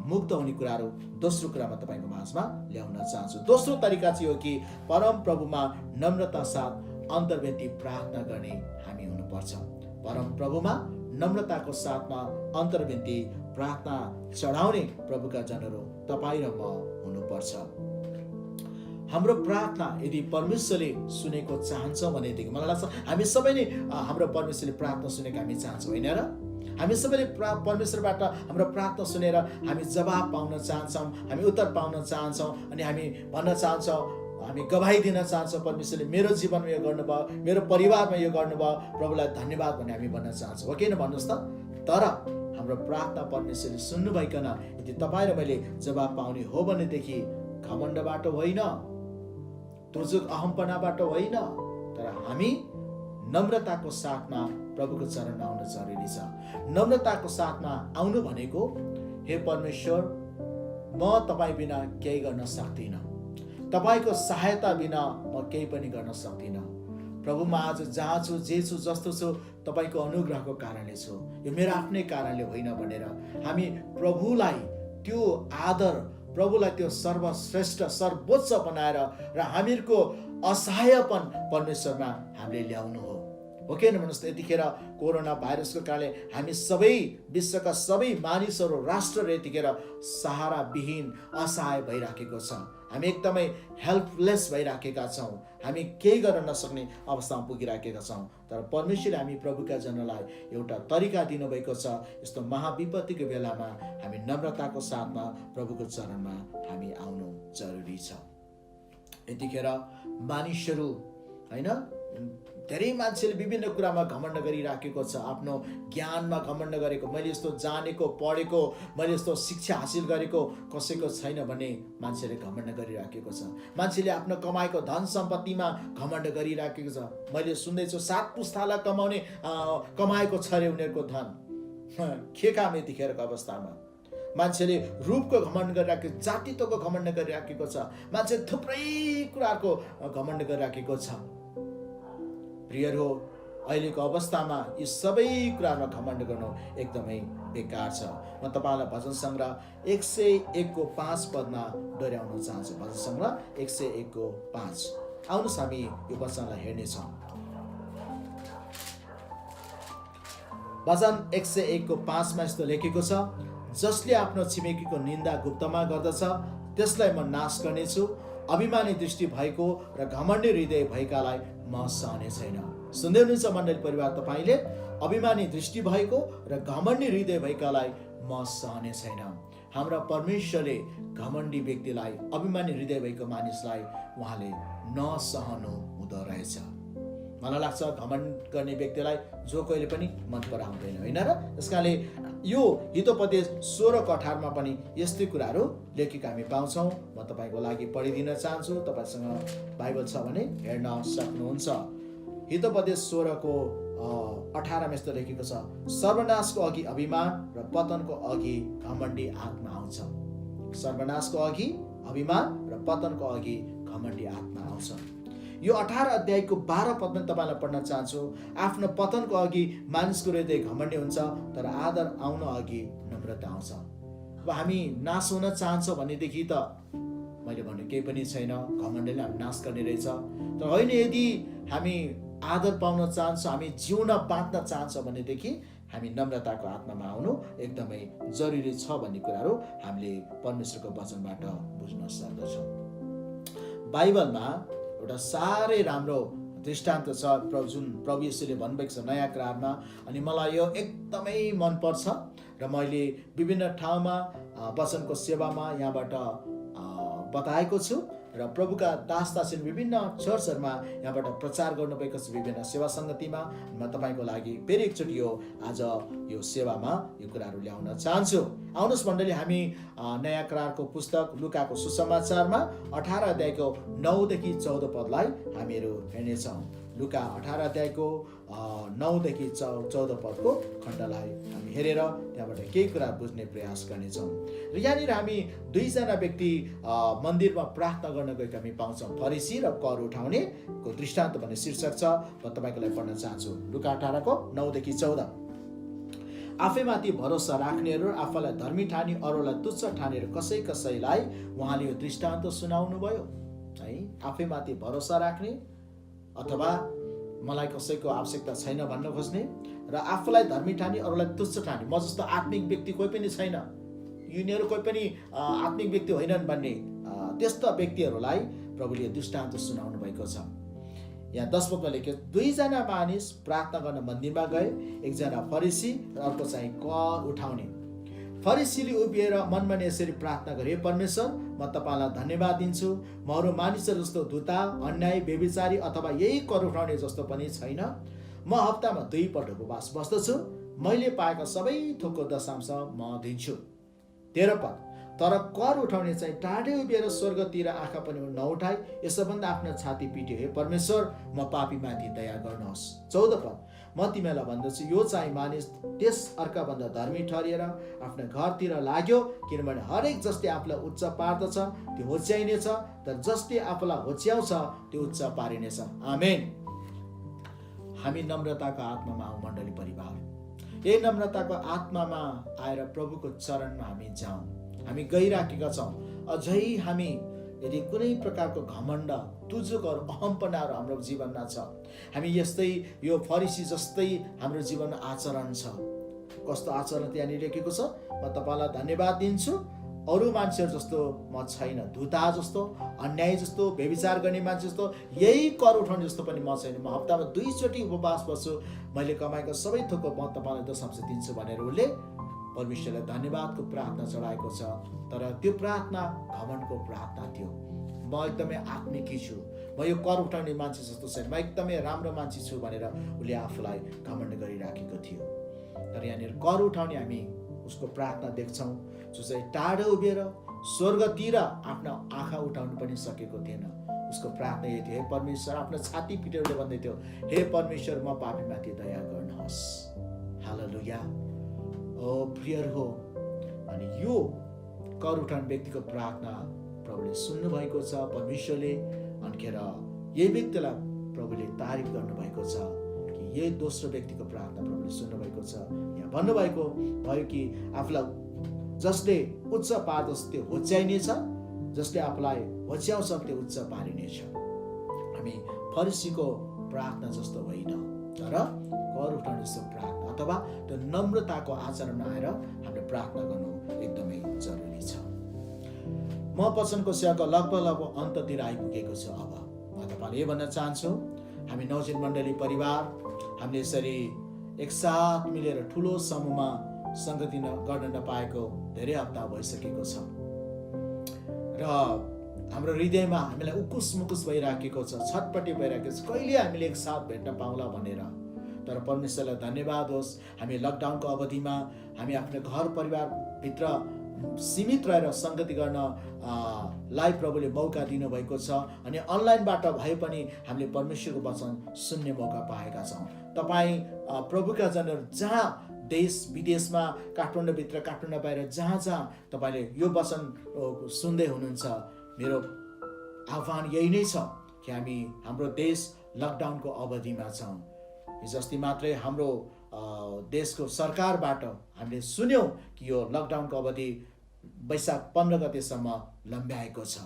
मुक्त हुने कुराहरू दोस्रो कुरामा तपाईँको माझमा ल्याउन चाहन्छु। दोस्रो तरिका चाहिँ हो कि परम प्रभुमा नम्रता साथ अन्तर्वेदी प्रार्थना गर्ने हामी हुनुपर्छ। परम प्रभुमा नम्रताको साथमा अन्तर्वेदी प्रार्थना चढाउने प्रभुका जनहरू तपाईँ र म हुनुपर्छ। हाम्रो प्रार्थना यदि परमेश्वरले सुनेको चाहन्छौँ भनेदेखि मलाई लाग्छ हामी सबै नै हाम्रो परमेश्वरले प्रार्थना सुनेको हामी चाहन्छौँ, होइन र? हामी सबैले परमेश्वरबाट हाम्रो प्रार्थना सुनेर हामी जवाब पाउन चाहन्छौँ, हामी उत्तर पाउन चाहन्छौँ, अनि हामी भन्न चाहन्छौँ, हामी गवाही दिन चाहन्छौँ, परमेश्वरले मेरो जीवनमा यो गर्नुभयो, मेरो परिवारमा यो गर्नुभयो, प्रभुलाई धन्यवाद भन्ने हामी भन्न चाहन्छौँ, हो किन भन्नुहोस् त? तर हाम्रो प्रार्थना परमेश्वरले सुन्नु भइकन यदि तपाईँ र मैले जवाब पाउने हो भनेदेखि घमण्डबाट होइन, तुजुक अहम्पनाबाट होइन, तर हामी नम्रताको साथमा प्रभुको चरणमा आउन जरुरी छ। नम्रताको साथमा आउनु भनेको, हे परमेश्वर, म तपाईँ बिना केही गर्न सक्दिनँ, तपाईँको सहायता बिना म केही पनि गर्न सक्दिनँ। प्रभु, म आज जहाँ छु, जे छु, जस्तो छु, तपाईँको अनुग्रहको कारणले छु, यो मेरो आफ्नै कारणले होइन भनेर हामी प्रभुलाई त्यो आदर, प्रभुलाई त्यो सर्वश्रेष्ठ सर्वोच्च बनाएर र हामीहरूको असहायपन परमेश्वरमा हामीले ल्याउनु हो कि भन्नुहोस् त? यतिखेर कोरोना भाइरसको कारणले हामी सबै विश्वका सबै मानिसहरू, राष्ट्रहरू यतिखेर सहारा विहीन, असहाय भइराखेको छ। हामी एकदमै हेल्पलेस भइराखेका छौँ, हामी केही गर्न नसक्ने अवस्थामा पुगिराखेका छौँ। तर परमेश्वरले हामी प्रभुका जनलाई एउटा तरिका दिनुभएको छ। यस्तो महाविपत्तिको बेलामा हामी नम्रताको साथमा प्रभुको चरणमा हामी आउनु जरुरी छ। यतिखेर मानिसहरू, होइन, धेरै मान्छेले विभिन्न कुरामा घमण्ड गरिराखेको छ। आफ्नो ज्ञानमा घमण्ड गरेको, मैले यस्तो जानेको, पढेको, मैले यस्तो शिक्षा हासिल गरेको कसैको छैन भन्ने मान्छेले घमण्ड गरिराखेको छ। मान्छेले आफ्नो कमाएको धन सम्पत्तिमा घमण्ड गरिराखेको छ। मैले सुन्दैछु 7 पुस्ताला कमाएको छ अरे उनीहरूको धन। के काम यतिखेरको अवस्थामा? मान्छेले रूपको घमण्ड गरिराखेको, जातित्वको घमण्ड गरिराखेको छ। मान्छे थुप्रै कुराको घमण्ड गरिराखेको छ। प्रियहरू, अहिलेको अवस्थामा यी सबै कुरामा घमण्ड गर्नु एकदमै बेकार छ। म तपाईँलाई भजन सङ्ग्रह 101 को 5 पदमा डोर्याउन चाहन्छु। भजन सङ्ग्रह 101 को 5। आउनुहोस् हामी यो वचनलाई हेर्नेछौँ। भजन 101 को 5 मा यस्तो लेखेको छ, जसले आफ्नो छिमेकीको निन्दा गुप्तमा गर्दछ त्यसलाई म नाश गर्नेछु। अभिमानी दृष्टि भएको र घमण्डी हृदय भएकालाई म सहने छैन। सुन्दै हुनुहुन्छ मण्डली परिवार, तपाईँले अभिमानी दृष्टि भएको र घमण्डी हृदय भएकालाई म सहने छैन। हाम्रा परमेश्वरले घमण्डी व्यक्तिलाई, अभिमानी हृदय भएको मानिसलाई उहाँले नसहनु हुँदो रहेछ। मलाई लाग्छ घमण्ड गर्ने व्यक्तिलाई जो कोहीले पनि मन पराउँदैन, होइन र? त्यसकारणले यो हितोपदेश 16 को 18 मा पनि यस्तै कुराहरू लेखेका हामी पाउँछौँ। म तपाईँको लागि पढिदिन चाहन्छु। तपाईँसँग बाइबल छ भने हेर्न सक्नुहुन्छ। हितोपदेश 16 को 18 मा यस्तो लेखेको छ, सर्वनाशको अघि अभिमान र पतनको अघि घमण्डी आत्मा आउँछ। सर्वनाशको अघि अभिमान र पतनको अघि घमण्डी आत्मा आउँछ। यो 18 अध्यायको 12 पदमा तपाईँलाई पढ्न चाहन्छु। आफ्नो पतनको अघि मानिसको हृदय घमण्डी हुन्छ, तर आदर आउन अघि नम्रता आउँछ। अब हामी नाश हुन चाहन्छौँ भनेदेखि त मैले भन्नु केही पनि छैन, घमण्डले हामी नाश गर्ने रहेछ। तर होइन, यदि हामी आदर पाउन चाहन्छौँ, हामी जिउन बाँच्न चाहन्छौँ भनेदेखि हामी नम्रताको आत्मामा आउनु एकदमै जरुरी छ भन्ने कुराहरू हामीले परमेश्वरको वचनबाट बुझ्न सक्दछौँ। बाइबलमा एउटा साह्रै राम्रो दृष्टान्त छ जुन प्रभु येशूले भन्नुभएको छ नयाँ करारमा, अनि मलाई यो एकदमै मनपर्छ र मैले विभिन्न ठाउँमा वचनको सेवामा यहाँबाट बताएको छु र प्रभुका दास दासीले विभिन्न चर्चहरूमा यहाँबाट प्रचार गर्नुभएको छ विभिन्न सेवा सङ्गतिमा। म तपाईँको लागि फेरि एकचोटि आज यो सेवामा यो कुराहरू ल्याउन चाहन्छु। आउनुहोस् मण्डली, हामी नयाँ करारको पुस्तक लुकाको सुसमाचारमा 18 अध्यायको 9 देखि 14 पदलाई हामीहरू हेर्नेछौँ। लुका 18 अध्यायको 9 देखि 14 पदको खण्डलाई हामी हेरेर त्यहाँबाट केही कुरा बुझ्ने प्रयास गर्नेछौँ। र यहाँनिर हामी दुईजना व्यक्ति मन्दिरमा प्रार्थना गर्न गएको हामी पाउँछौँ। फरिसी र कर उठाउनेको दृष्टान्त भन्ने शीर्षक छ। म तपाईँको लागि पढ्न चाहन्छु। लुका 18 को 9 देखि 14। आफैमाथि भरोसा राख्नेहरू र आफूलाई धर्मी ठानी अरूलाई तुच्छ ठानेर कसैलाई उहाँले यो दृष्टान्त सुनाउनु भयो है। आफैमाथि भरोसा राख्ने अथवा मलाई कसैको आवश्यकता छैन भन्न खोज्ने र आफूलाई धर्मी ठानी अरूलाई तुच्छ ठाने, म जस्तो आत्मिक व्यक्ति कोही पनि छैन, यिनीहरू कोही पनि आत्मिक व्यक्ति होइनन् भन्ने त्यस्ता व्यक्तिहरूलाई प्रभुले दृष्टान्त सुनाउनु भएको छ। यहाँ 10 पदमा लेख्यो, दुईजना मानिस प्रार्थना गर्न मन्दिरमा गए, एकजना फरिसी र अर्को चाहिँ कर उठाउने। फरिसीले उभिएर मनमा यसरी प्रार्थना गरे, परमेश्वर, म तपाईँलाई धन्यवाद दिन्छु, म अरू मानिसहरू जस्तो धुता, अन्याय, व्यभिचारी अथवा यही कर उठाउने जस्तो पनि छैन। म हप्तामा 2 पल्ट उपवास बस्दछु, मैले पाएका सबै थोकको दशांश म दिन्छु। 13 पद, तर कर उठाउने चाहिँ टाढै उभिएर स्वर्गतिर आँखा पनि नउठाए, यसोभन्दा आफ्नो छाती पिट्यो, हे परमेश्वर, म पापीमाथि दया गर्नुहोस्। 14 पद, म तिमीलाई भन्दछु, यो चाहिँ मानिस त्यस अर्काभन्दा धर्मी ठहरिएर आफ्नो घरतिर लाग्यो, किनभने हरेक जसले आफूलाई उच्च पार्दछ त्यो होच्याइनेछ, तर जसले आफूलाई होच्याउँछ त्यो उच्च पारिनेछ। आमेन। हामी नम्रताको आत्मामा आऊ मण्डली परिवार। यही नम्रताको आत्मामा आएर प्रभुको चरणमा हामी जाउँ। हामी गइराखेका छौँ। अझै हामी यदि कुनै प्रकारको घमण्ड, तुजुकहरू, अहम्पनाहरू हाम्रो जीवनमा छ, हामी यस्तै यो फरिसी जस्तै हाम्रो जीवनमा आचरण छ। कस्तो आचरण त्यहाँनिर लेखेको छ, म तपाईँलाई धन्यवाद दिन्छु, अरू मान्छेहरू जस्तो म छैन, धुता जस्तो, अन्याय जस्तो, व्यभिचार गर्ने मान्छे जस्तो, यही कर उठाउने जस्तो पनि म छैन। म हप्तामा 2 चोटि उपवास बस्छु, मैले कमाएको सबै थोकको म तपाईँलाई दशांश दिन्छु भनेर उसले परमेश्वरलाई धन्यवादको प्रार्थना चढाएको छ। तर त्यो प्रार्थना घमण्डको प्रार्थना थियो। म एकदमै आत्मिकी छु, म यो कर उठाउने मान्छे जस्तो छैन, म एकदमै राम्रो मान्छे छु भनेर उसले आफूलाई घमण्ड गरिराखेको थियो। तर यहाँनिर कर उठाउने हामी उसको प्रार्थना देख्छौँ, जो चाहिँ टाढो उभिएर स्वर्गतिर आफ्नो आँखा उठाउनु पनि सकेको थिएन। उसको प्रार्थना यही थियो, हे परमेश्वर, आफ्नो छाती पिटेर भन्दै थियो, हे परमेश्वर, म पापीमाथि दया गर्नुहोस्। हालेलुया। ओ प्रियहरू हो, अनि यो कर उठाउने व्यक्तिको प्रार्थना प्रभुले सुन्नु भएको छ। परमेश्वरले अनिखेर यही व्यक्तिलाई प्रभुले तारिफ गर्नुभएको छ कि यही दोस्रो व्यक्तिको प्रार्थना प्रभुले सुन्नुभएको छ। यहाँ भन्नुभएको भयो कि आफूलाई जसले उच्च पार्दछ त्यो होच्याइनेछ, जसले आफूलाई होच्याउँछ त्यो उच्च पारिनेछ। हामी फरिसीको प्रार्थना जस्तो होइन, तर कर उठाउने जस्तो प्रार्थना अथवा त्यो नम्रताको आचरणमा आएर हामीले प्रार्थना गर्नु एकदमै जरुरी छ। म वचनको सेवाको लगभग अन्ततिर आइपुगेको छु। अब म तपाईँलाई यो भन्न चाहन्छु, हामी नौजन मण्डली परिवार हामीले यसरी एकसाथ मिलेर ठुलो समूहमा सङ्गति गर्न नपाएको धेरै हप्ता भइसकेको छ र हाम्रो हृदयमा हामीलाई उकुस मुकुस भइराखेको छ, छटपटी भइराखेको छ, कहिले हामीले एकसाथ भेट्न पाउला भनेर। तर परमेश्वरलाई धन्यवाद होस्, हामी लकडाउनको अवधिमा हामी आफ्नो घर परिवारभित्र सीमित रहेर सङ्गति गर्न लाई प्रभुले मौका दिनुभएको छ। अनि अनलाइनबाट भए पनि हामीले परमेश्वरको वचन सुन्ने मौका पाएका छौँ। तपाईँ प्रभुका जनहरू जहाँ देश विदेशमा, काठमाडौँभित्र, काठमाडौँ बाहिर, जहाँ जहाँ तपाईँले यो वचन सुन्दै हुनुहुन्छ, मेरो आह्वान यही नै छ कि हाम्रो देश लकडाउनको अवधिमा छौँ। हिजो अस्ति मात्रै हाम्रो देशको सरकारबाट हामीले सुन्यौँ कि यो लकडाउनको अवधि वैशाख 15 गतेसम्म लम्ब्याएको छ।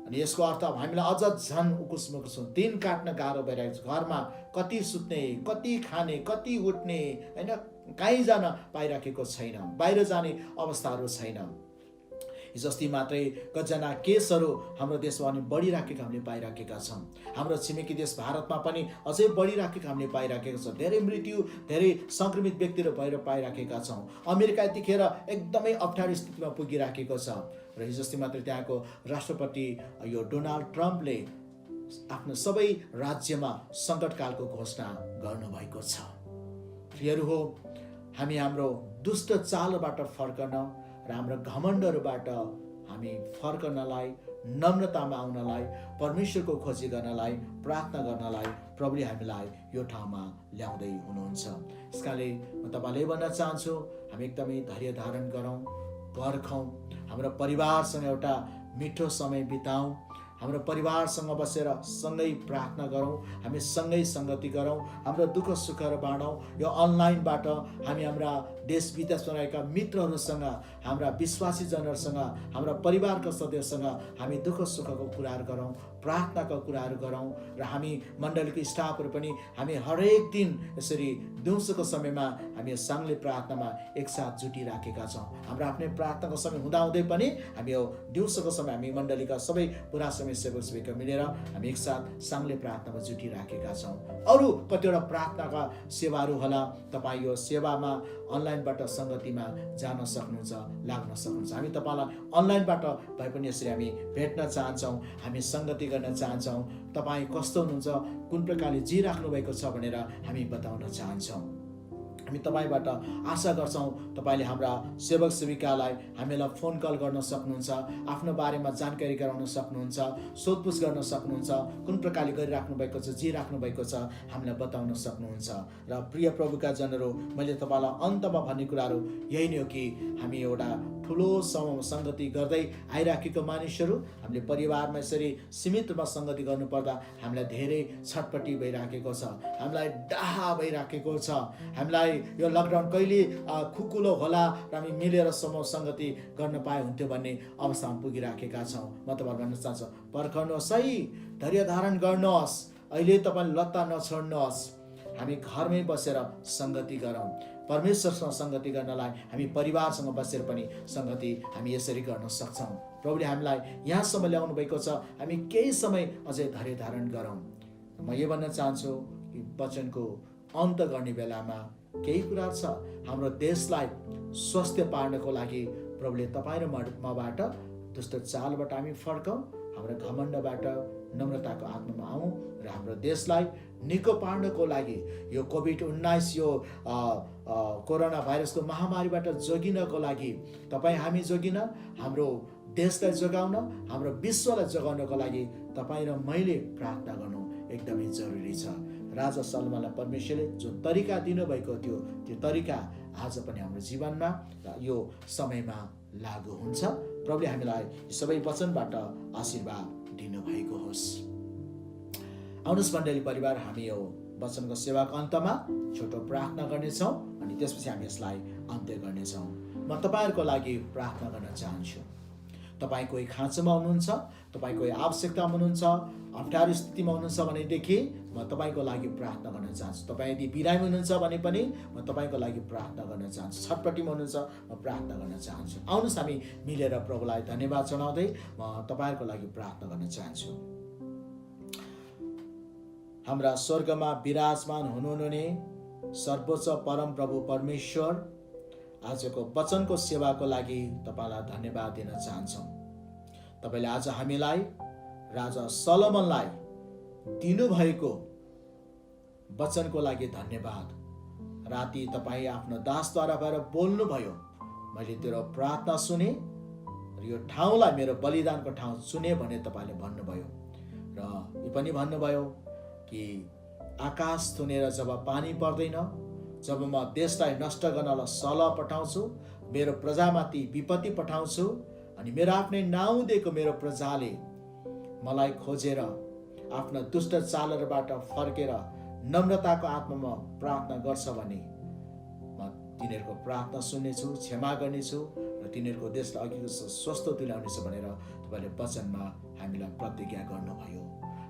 अनि यसको अर्थ अब हामीलाई अझ झन् उकुस मुकुस दिन काट्न गाह्रो भइरहेको छ। घरमा कति सुत्ने, कति खाने, कति उठ्ने, होइन, कहीँ जान पाइराखेको छैन, बाहिर जाने अवस्थाहरू छैन। हिजो अस्ति मात्रै कतिजना केसहरू हाम्रो देशमा पनि बढिराखेको हामीले पाइराखेका छौँ। हाम्रो छिमेकी देश भारतमा पनि अझै बढिराखेको हामीले पाइराखेका छौँ। धेरै मृत्यु, धेरै सङ्क्रमित व्यक्तिहरू भएर पाइराखेका छौँ। अमेरिका यतिखेर एकदमै अप्ठ्यारो स्थितिमा पुगिराखेको छ। र हिजो अस्ति मात्रै त्यहाँको राष्ट्रपति यो डोनाल्ड ट्रम्पले आफ्नो सबै राज्यमा सङ्कटकालको घोषणा गर्नुभएको छ। प्रियहरू हो, हामी हाम्रो दुष्ट चालबाट फर्कन र हाम्रो घमण्डहरूबाट हामी फर्कनलाई, नम्रतामा आउनलाई, परमेश्वरको खोजी गर्नलाई, प्रार्थना गर्नलाई प्रभुले हामीलाई यो ठाउँमा ल्याउँदै हुनुहुन्छ। यसकारणले म तपाईँलाई भन्न चाहन्छु, हामी एकदमै धैर्य धारण गरौँ, पर्खौँ, हाम्रो परिवारसँग एउटा मिठो समय बिताउँ, हाम्रो परिवारसँग बसेर सँगै प्रार्थना गरौँ, हामी सँगै सङ्गति गरौँ, हाम्रो दुःख सुखहरू बाँडौँ। यो अनलाइनबाट हामी हाम्रा देश विदेशमा रहेका मित्रहरूसँग, हाम्रा विश्वासीजनहरूसँग, हाम्रा परिवारका सदस्यसँग हामी दुःख सुखको कुराहरू गरौँ, प्रार्थनाका कुराहरू गरौँ र हामी मण्डलीको स्टाफहरू पनि हामी हरेक दिन यसरी दिउँसोको समयमा हामी साङ्गले प्रार्थनामा एकसाथ जुटिराखेका छौँ। हाम्रो आफ्नै प्रार्थनाको समय हुँदाहुँदै पनि हामी यो दिउँसोको समय हामी मण्डलीका सबै पुरा समय सेवक मिलेर हामी एकसाथ साङ्गले प्रार्थनामा जुटिराखेका छौँ। अरू कतिवटा प्रार्थनाका सेवाहरू होला, तपाईँ यो सेवामा अनलाइनबाट सङ्गतिमा जान सक्नुहुन्छ, लाग्न सक्नुहुन्छ। हामी तपाईँलाई अनलाइनबाट भए पनि यसरी हामी भेट्न चाहन्छौँ, हामी सङ्गति गर्न चाहन्छौँ। तपाईँ कस्तो हुनुहुन्छ, कुन प्रकारले जिराख्नु भएको छ भनेर हामी बताउन चाहन्छौँ। हामी तपाईँबाट आशा गर्छौँ तपाईँले हाम्रा सेवक सेविकालाई हामीलाई फोन कल गर्न सक्नुहुन्छ, आफ्नो बारेमा जानकारी गराउन सक्नुहुन्छ, सोधपुछ गर्न सक्नुहुन्छ, कुन प्रकारले गरिराख्नु भएको छ, जिराख्नु भएको छ हामीलाई बताउन सक्नुहुन्छ। र प्रिय प्रभुका जनहरू, मैले तपाईँलाई अन्तमा भन्ने कुराहरू यही नै हो कि हामी एउटा ठुलो समूहमा सङ्गति गर्दै आइराखेको मानिसहरू, हामीले परिवारमा यसरी सीमित रूपमा सङ्गति गर्नुपर्दा हामीलाई धेरै छटपट्टि भइराखेको छ, हामीलाई डाहा भइराखेको छ, हामीलाई यो लकडाउन कहिले खुकुलो होला र हामी मिलेर समूह सङ्गति गर्न पाए हुन्थ्यो भन्ने अवस्थामा पुगिराखेका छौँ। म तपाईँहरू भन्न चाहन्छु, पर्खनुहोस् है, धैर्य धारण गर्नुहोस्, अहिले तपाईँले लत्ता नछोड्नुहोस्, हामी घरमै बसेर सङ्गति गरौँ। परमेश्वरसँग सङ्गति गर्नलाई हामी परिवारसँग बसेर पनि सङ्गति हामी यसरी गर्न सक्छौँ। प्रभुले हामीलाई यहाँसम्म ल्याउनु भएको छ, हामी केही समय अझै धैर्य धारण गरौँ। म यो भन्न चाहन्छु कि वचनको अन्त गर्ने बेलामा केही कुरा छ, हाम्रो देशलाई स्वास्थ्य पार्नको लागि प्रभुले तपाईँ र मबाट दुष्ट चालबाट हामी फर्कौँ, हाम्रो घमण्डबाट नम्रताको आत्मामा आउँ र हाम्रो देशलाई निको पार्नको लागि यो कोभिड-19 यो कोरोना भाइरसको महामारीबाट जोगिनको लागि तपाईँ हामी जोगिन, हाम्रो देशलाई जोगाउन, हाम्रो विश्वलाई जोगाउनको लागि तपाईँ र मैले प्रार्थना गर्नु एकदमै जरुरी छ। राजा सलोमनलाई परमेश्वरले जो तरिका दिनुभएको थियो, त्यो तरिका आज पनि हाम्रो जीवनमा र यो समयमा लागू हुन्छ। प्रभुले हामीलाई सबै वचनबाट आशीर्वाद दिनुभएको होस्। आउनुहोस् मण्डली परिवार, हामी यो वचनको सेवाको अन्तमा छोटो प्रार्थना गर्नेछौँ अनि त्यसपछि हामी यसलाई अन्त्य गर्नेछौँ। म तपाईँहरूको लागि प्रार्थना गर्न चाहन्छु। तपाईँ कोही खाँचोमा हुनुहुन्छ, तपाईँ कोही आवश्यकतामा हुनुहुन्छ, अप्ठ्यारो स्थितिमा हुनुहुन्छ भनेदेखि म तपाईँको लागि प्रार्थना गर्न चाहन्छु। तपाईँ यदि बिरामी हुनुहुन्छ भने पनि म तपाईँको लागि प्रार्थना गर्न चाहन्छु। छटपट्टिमा हुनुहुन्छ, म प्रार्थना गर्न चाहन्छु। आउनुहोस् हामी मिलेर प्रभुलाई धन्यवाद जनाउँदै म तपाईँहरूको लागि प्रार्थना गर्न चाहन्छु। हाम्रा स्वर्गमा विराजमान हुनुहुने सर्वोच्च परम प्रभु परमेश्वर, आजको वचनको सेवाको लागि तपाईँलाई धन्यवाद दिन चाहन्छौँ। तपाईँले आज हामीलाई राजा सलोमनलाई दिनुभएको वचनको लागि धन्यवाद। राति तपाईँ आफ्नो दासद्वारा भएर बोल्नुभयो, मैले तेरो प्रार्थना सुने र यो ठाउँलाई मेरो बलिदानको ठाउँ चुने भने तपाईँले भन्नुभयो र यो पनि भन्नुभयो कि आकाश थुनेर जब पानी पर्दैन, जब म देशलाई नष्ट गर्नलाई सलह पठाउँछु, मेरो प्रजामाथि विपत्ति पठाउँछु अनि मेरो आफ्नै नाउँ दिएको मेरो प्रजाले मलाई खोजेर आफ्ना दुष्ट चालहरूबाट फर्केर नम्रताको आत्मामा प्रार्थना गर्छ भने म तिनीहरूको प्रार्थना सुन्नेछु, क्षमा गर्नेछु र तिनीहरूको देशलाई अघिको स्वस्थ तुल्याउनेछु भनेर तपाईँले वचनमा हामीलाई प्रतिज्ञा गर्नुभयो।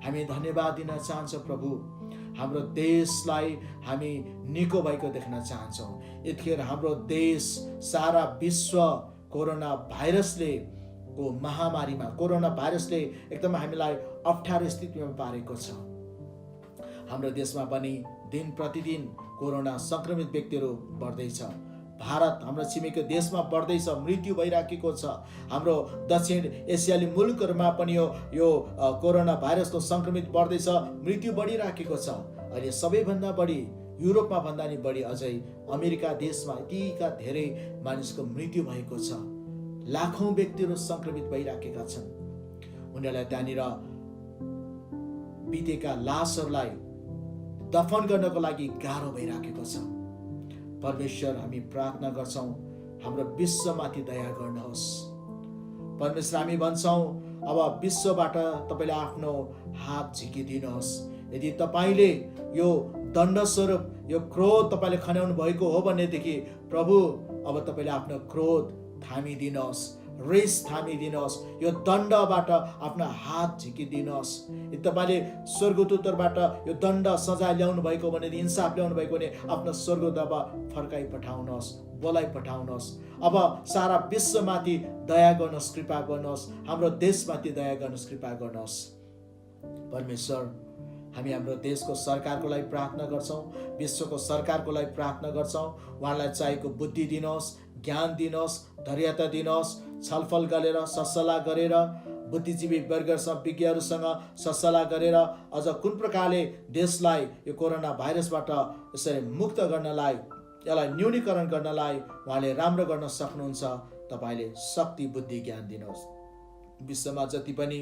हामी धन्यवाद दिन चाहन्छौँ प्रभु। हाम्रो देशलाई हामी निको भएको देख्न चाहन्छौँ। यतिखेर हाम्रो देश सारा विश्व कोरोना भाइरसले को महामारीमा, कोरोना भाइरसले एकदम हामीलाई अप्ठ्यारो स्थितिमा पारेको छ। हाम्रो देशमा पनि दिन प्रतिदिन कोरोना संक्रमित व्यक्तिहरू बढ्दैछ। भारत हाम्रो छिमेकी देशमा बढ्दैछ, मृत्यु भइराखेको छ। हाम्रो दक्षिण एसियाली मुलुकहरूमा पनि यो कोरोना भाइरसको सङ्क्रमित बढ्दैछ, मृत्यु बढिराखेको छ। अहिले सबैभन्दा बढी युरोपमा भन्दा नि बढी अझै अमेरिका देशमा यतिका धेरै मानिसको मृत्यु भएको छ। लाखौँ व्यक्तिहरू सङ्क्रमित भइराखेका छन्। उनीहरूलाई त्यहाँनिर बितेका लासहरूलाई दफन गर्नको लागि गाह्रो भइराखेको छ। परमेश्वर, हामी प्रार्थना गर्छौँ, हाम्रो विश्वमाथि दया गर्नुहोस्। परमेश्वर, हामी भन्छौँ अब विश्वबाट तपाईँले आफ्नो हात झिकिदिनुहोस्। यदि तपाईँले यो दण्ड स्वरूप यो क्रोध तपाईँले खन्याउनु भएको हो भनेदेखि प्रभु अब तपाईँले आफ्नो क्रोध थामिदिनुहोस्, रेस थामिदिनुहोस्, यो दण्डबाट आफ्नो हात झिकिदिनुहोस्। यदि तपाईँले स्वर्गदूतबाट यो दण्ड सजाय ल्याउनु भएको भने, इन्साफ ल्याउनु भएको भने आफ्नो स्वर्गदूत अब फर्काइ पठाउनुहोस्, बोलाइ पठाउनुहोस्। अब सारा विश्वमाथि दया गर्नुहोस्, कृपा गर्नुहोस्। हाम्रो देशमाथि दया गर्नुहोस्, कृपा गर्नुहोस्। परमेश्वर, हामी हाम्रो देशको सरकारको लागि प्रार्थना गर्छौँ, विश्वको सरकारको लागि प्रार्थना गर्छौँ। उहाँलाई चाहिएको बुद्धि दिनुहोस्, ज्ञान दिनुहोस्, धैर्यता दिनुहोस्। छलफल गरेर, सल्लाह गरेर, बुद्धिजीवी वर्गसँग, विज्ञहरूसँग सल्लाह गरेर अझ कुन प्रकारले देशलाई यो कोरोना भाइरसबाट यसरी मुक्त गर्नलाई, यसलाई न्यूनीकरण गर्नलाई उहाँले राम्रो गर्न सक्नुहुन्छ। तपाईँले शक्ति, बुद्धि, ज्ञान दिनुहोस्। विश्वमा जति पनि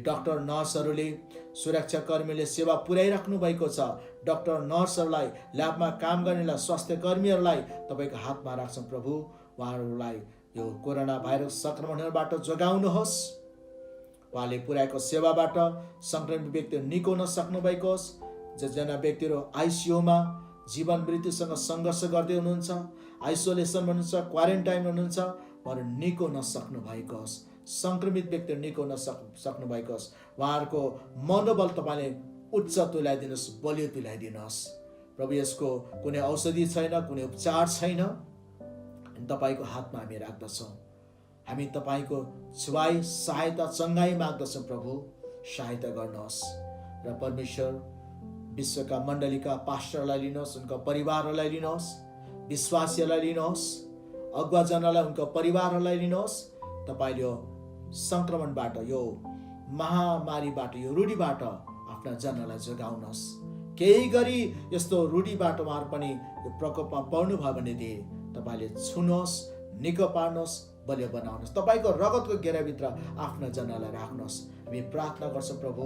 डाक्टर नर्सहरूले, सुरक्षाकर्मीले सेवा पुर्याइराख्नु भएको छ, डाक्टर नर्सहरूलाई, ल्याबमा काम गर्नेलाई, स्वास्थ्य कर्मीहरूलाई तपाईँको हातमा राख्छौँ प्रभु। उहाँहरूलाई यो कोरोना भाइरस सङ्क्रमणबाट जोगाउनुहोस्। उहाँले पुर्याएको सेवाबाट सङ्क्रमित व्यक्ति निको हुन सक्नु भएको होस्। जना व्यक्तिहरू आइसियुमा जीवन मृत्युसँग सङ्घर्ष गर्दै हुनुहुन्छ, आइसोलेसन हुनुहुन्छ, क्वारेन्टाइन हुनुहुन्छ, उहाँहरू निको हुन सक्नु भएको होस्। सङ्क्रमित व्यक्ति निको हुन सक्नु भएको होस्। उहाँहरूको मनोबल तपाईँले उच्च तुल्याइदिनुहोस्, बलियो तुल्याइदिनुहोस् प्रभु। यसको कुनै औषधि छैन, कुनै उपचार छैन, तपाईँको हातमा हामी राख्दछौँ। हामी तपाईँको छुवाई, सहायता, चङ्गाई माग्दछौँ प्रभु। सहायता गर्नुहोस्। र परमेश्वर, विश्वका मण्डलीका पास्टरलाई लिनुहोस्, उनका परिवारहरूलाई लिनुहोस्, विश्वासीहरूलाई लिनुहोस्, अगुवाजनलाई, उनका परिवारहरूलाई लिनुहोस्। तपाईँले यो सङ्क्रमणबाट, यो महामारीबाट, यो रूढीबाट आफ्ना जनलाई जोगाउनुहोस्। केही गरी यस्तो रूढीबाट उहाँहरू पनि यो प्रकोपमा पर्नु भयो भनेदेखि तपाईँले छुनुहोस्, निको पार्नुहोस्, बलियो बनाउनुहोस्। तपाईँको रगतको घेराभित्र आफ्ना जनलाई राख्नुहोस्। हामी प्रार्थना गर्छौँ प्रभु,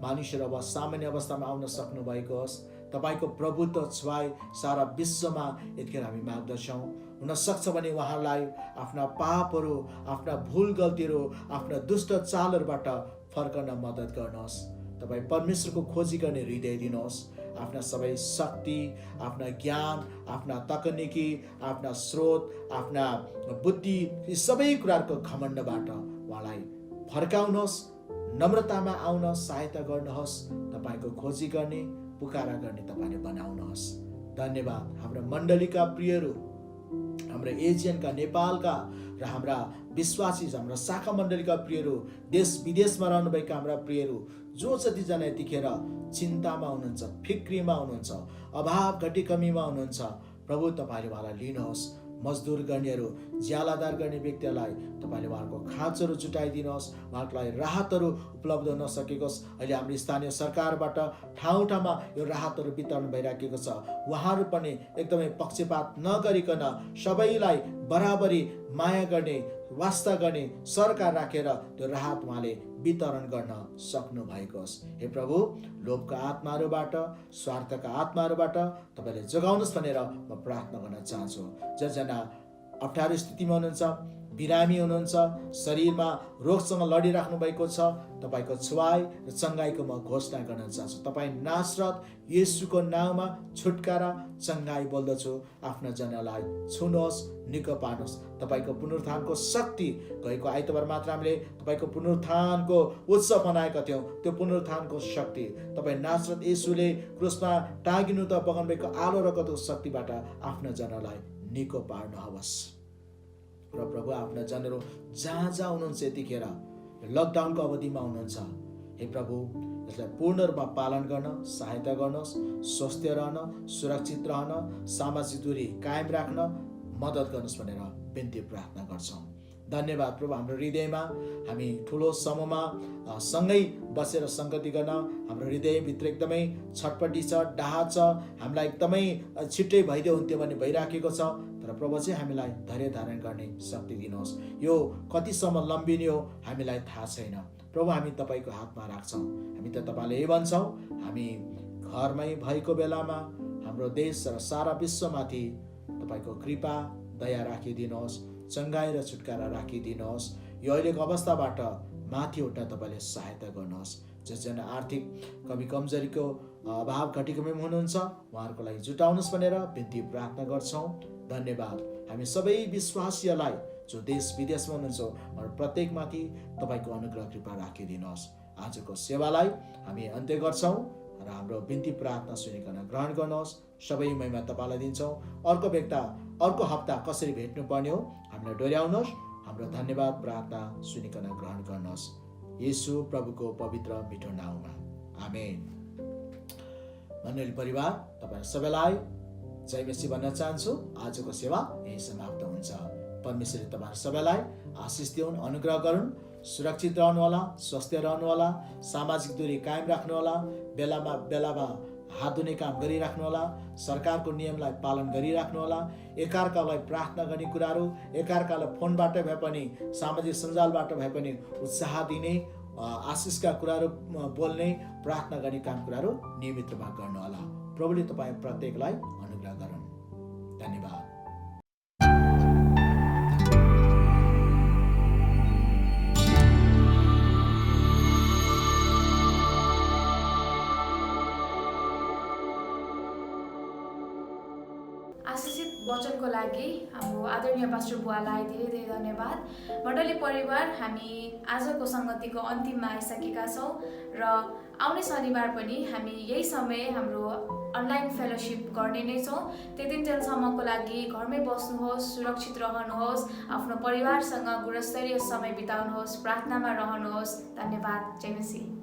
मानिसहरू अब सामान्य अवस्थामा आउन सक्नु भएको होस्। तपाईँको प्रभुत्व छुवाई सारा विश्वमा यतिखेर हामी माग्दछौँ। हुनसक्छ भने उहाँलाई आफ्ना पापहरू, आफ्ना भुल गल्तीहरू, आफ्ना दुष्ट चालहरूबाट फर्कन मद्दत गर्नुहोस्। तपाईँ परमेश्वरको खोजी गर्ने हृदय दिनुहोस्। आफ्ना सबै शक्ति, आफ्ना ज्ञान, आफ्ना तकनिकी, आफ्ना स्रोत, आफ्ना बुद्धि, यी सबै कुराहरूको घमण्डबाट उहाँलाई फर्काउनुहोस्। नम्रतामा आउन सहायता गर्नुहोस्। तपाईँको खोजी गर्ने, पुकारा गर्ने तपाईँले बनाउनुहोस्। धन्यवाद। हाम्रो मण्डलीका प्रियहरू, हाम्रो एजियनका, नेपालका र हाम्रा विश्वासी, हाम्रा शाखा मण्डलीका प्रियहरू, देश विदेशमा रहनुभएका हाम्रा प्रियहरू, जो जतिजना यतिखेर चिन्तामा हुनुहुन्छ, फिक्रीमा हुनुहुन्छ, अभाव घटी कमीमा हुनुहुन्छ, प्रभु तपाईँले उहाँलाई लिनुहोस्। मजदुर गर्नेहरू, ज्यालादार गर्ने व्यक्तिहरूलाई तपाईँले उहाँहरूको खाँचोहरू जुटाइदिनुहोस्, उहाँको लागि राहतहरू उपलब्ध हुन सकेको होस्। अहिले हाम्रो स्थानीय सरकारबाट ठाउँ ठाउँमा यो राहतहरू वितरण भइराखेको छ। उहाँहरू पनि एकदमै पक्षपात नगरिकन सबैलाई बराबरी माया गर्ने, वास्ता गर्ने सरकार राखेर त्यो राहत उहाँले वितरण गर्न सक्नु भएको होस्। हे प्रभु, लोभका आत्माहरूबाट, स्वार्थका आत्माहरूबाट तपाईँले जोगाउनुहोस् भनेर म प्रार्थना गर्न चाहन्छु। जसजना अप्ठ्यारो स्थितिमा हुनुहुन्छ, बिरामी हुनुहुन्छ, शरीरमा रोगसँग लडिराख्नु भएको छ, तपाईँको छुवाई र चङ्गाईको म घोषणा गर्न चाहन्छु। तपाईँ नासरत येशूको नाममा छुटकारा, चङ्गाई बोल्दछु। आफ्ना जनलाई छुनुहोस्, निको पार्नुहोस्। तपाईँको पुनरुत्थानको शक्ति, गएको आइतबार मात्र हामीले तपाईँको पुनरुत्थानको उत्सव मनाएका थियौँ। त्यो पुनरुत्थानको शक्ति तपाईँ नासरत येशूले क्रुसमा टाँगिनु त बगाउनुभएको आलो रगतको शक्तिबाट आफ्ना जनलाई निको पार्नुहोस्। र प्रभु, आफ्ना जनहरू जहाँ जहाँ हुनुहुन्छ यतिखेर लकडाउनको अवधिमा हुनुहुन्छ, हे प्रभु, यसलाई पूर्ण रूपमा पालन गर्न सहायता गर्नुहोस्। स्वस्थ रहन, सुरक्षित रहन, सामाजिक दूरी कायम राख्न मद्दत गर्नुहोस् भनेर बिन्ती प्रार्थना गर्छौँ। धन्यवाद प्रभु, हाम्रो हृदयमा हामी ठुलो समूहमा सँगै बसेर सङ्गति गर्न हाम्रो हृदयभित्र एकदमै छटपटी छ, डाहा छ, हामीलाई एकदमै छिट्टै भइदियो हुन्थ्यो भन्ने भइराखेको छ। तर प्रभु चाहिँ हामीलाई धैर्य धारण गर्ने शक्ति दिनुहोस्। यो कतिसम्म लम्बिने हो हामीलाई थाहा छैन प्रभु, हामी तपाईँको हातमा राख्छौँ। हामी त तपाईँले यही भन्छौँ, हामी घरमै भएको बेलामा हाम्रो देश र सारा विश्वमाथि तपाईँको कृपा दया राखिदिनुहोस्, चङ्गाई र छुटकारा राखिदिनुहोस्। यो अहिलेको अवस्थाबाट माथि उठ्न तपाईँले सहायता गर्नुहोस्। जसजना आर्थिक कमी कमजोरीको अभाव घटीकमी हुनुहुन्छ उहाँहरूको लागि जुटाउनुहोस् भनेर बिन्ती प्रार्थना गर्छौँ। धन्यवाद। हामी सबै विश्वासीहरूलाई जो देश विदेशमा हुनुहुन्छ उहाँहरू प्रत्येकमाथि तपाईँको अनुग्रह कृपा राखिदिनुहोस्। आजको सेवालाई हामी अन्त्य गर्छौँ र हाम्रो बिन्ती प्रार्थना सुनिकन ग्रहण गर्नुहोस्। सबै महिमा तपाईँलाई दिन्छौँ। अर्को हप्ता कसरी भेट्नु पर्ने हो हामीलाई डोर्याउनुहोस्। हाम्रो धन्यवाद प्रार्थना सुनिकन ग्रहण गर्नुहोस्। येशू प्रभुको पवित्र मिठो नाउँमा, आमेन। मण्डली परिवार, तपाईँ सबैलाई जय मसीह भन्न चाहन्छु। आजको सेवा यही समाप्त हुन्छ। परमेश्वरले तपाईँ सबैलाई आशिष दिउन्, अनुग्रह गरून्। सुरक्षित रहनुहोला, स्वस्थ रहनुहोला, सामाजिक दूरी कायम राख्नुहोला, बेलामा हात धुने काम गरिराख्नुहोला, सरकारको नियमलाई पालन गरिराख्नुहोला, एकअर्कालाई प्रार्थना गर्ने कुराहरू, एकअर्कालाई फोनबाट भए पनि सामाजिक सञ्जालबाट भए पनि उत्साह दिने, आशिषका कुराहरू बोल्ने, प्रार्थना गर्ने काम कुराहरू नियमित रूपमा गर्नुहोला। प्रभुले तपाईँ प्रत्येकलाई अनुग्रह गरून्। धन्यवाद। आशिषित वचनको लागि हाम्रो आदरणीय पास्टर बुवालाई धेरै धेरै धन्यवाद। मण्डली परिवार, हामी आजको सङ्गतिको अन्तिममा आइसकेका छौँ र आउने शनिबार पनि हामी यही समय हाम्रो अनलाइन फेलोसिप गर्ने नै छौँ। त्यतिन्जेलसम्मको लागि घरमै बस्नुहोस्, सुरक्षित रहनुहोस्, आफ्नो परिवारसँग गुणस्तरीय समय बिताउनुहोस्, प्रार्थनामा रहनुहोस्। धन्यवाद। जय मसीह।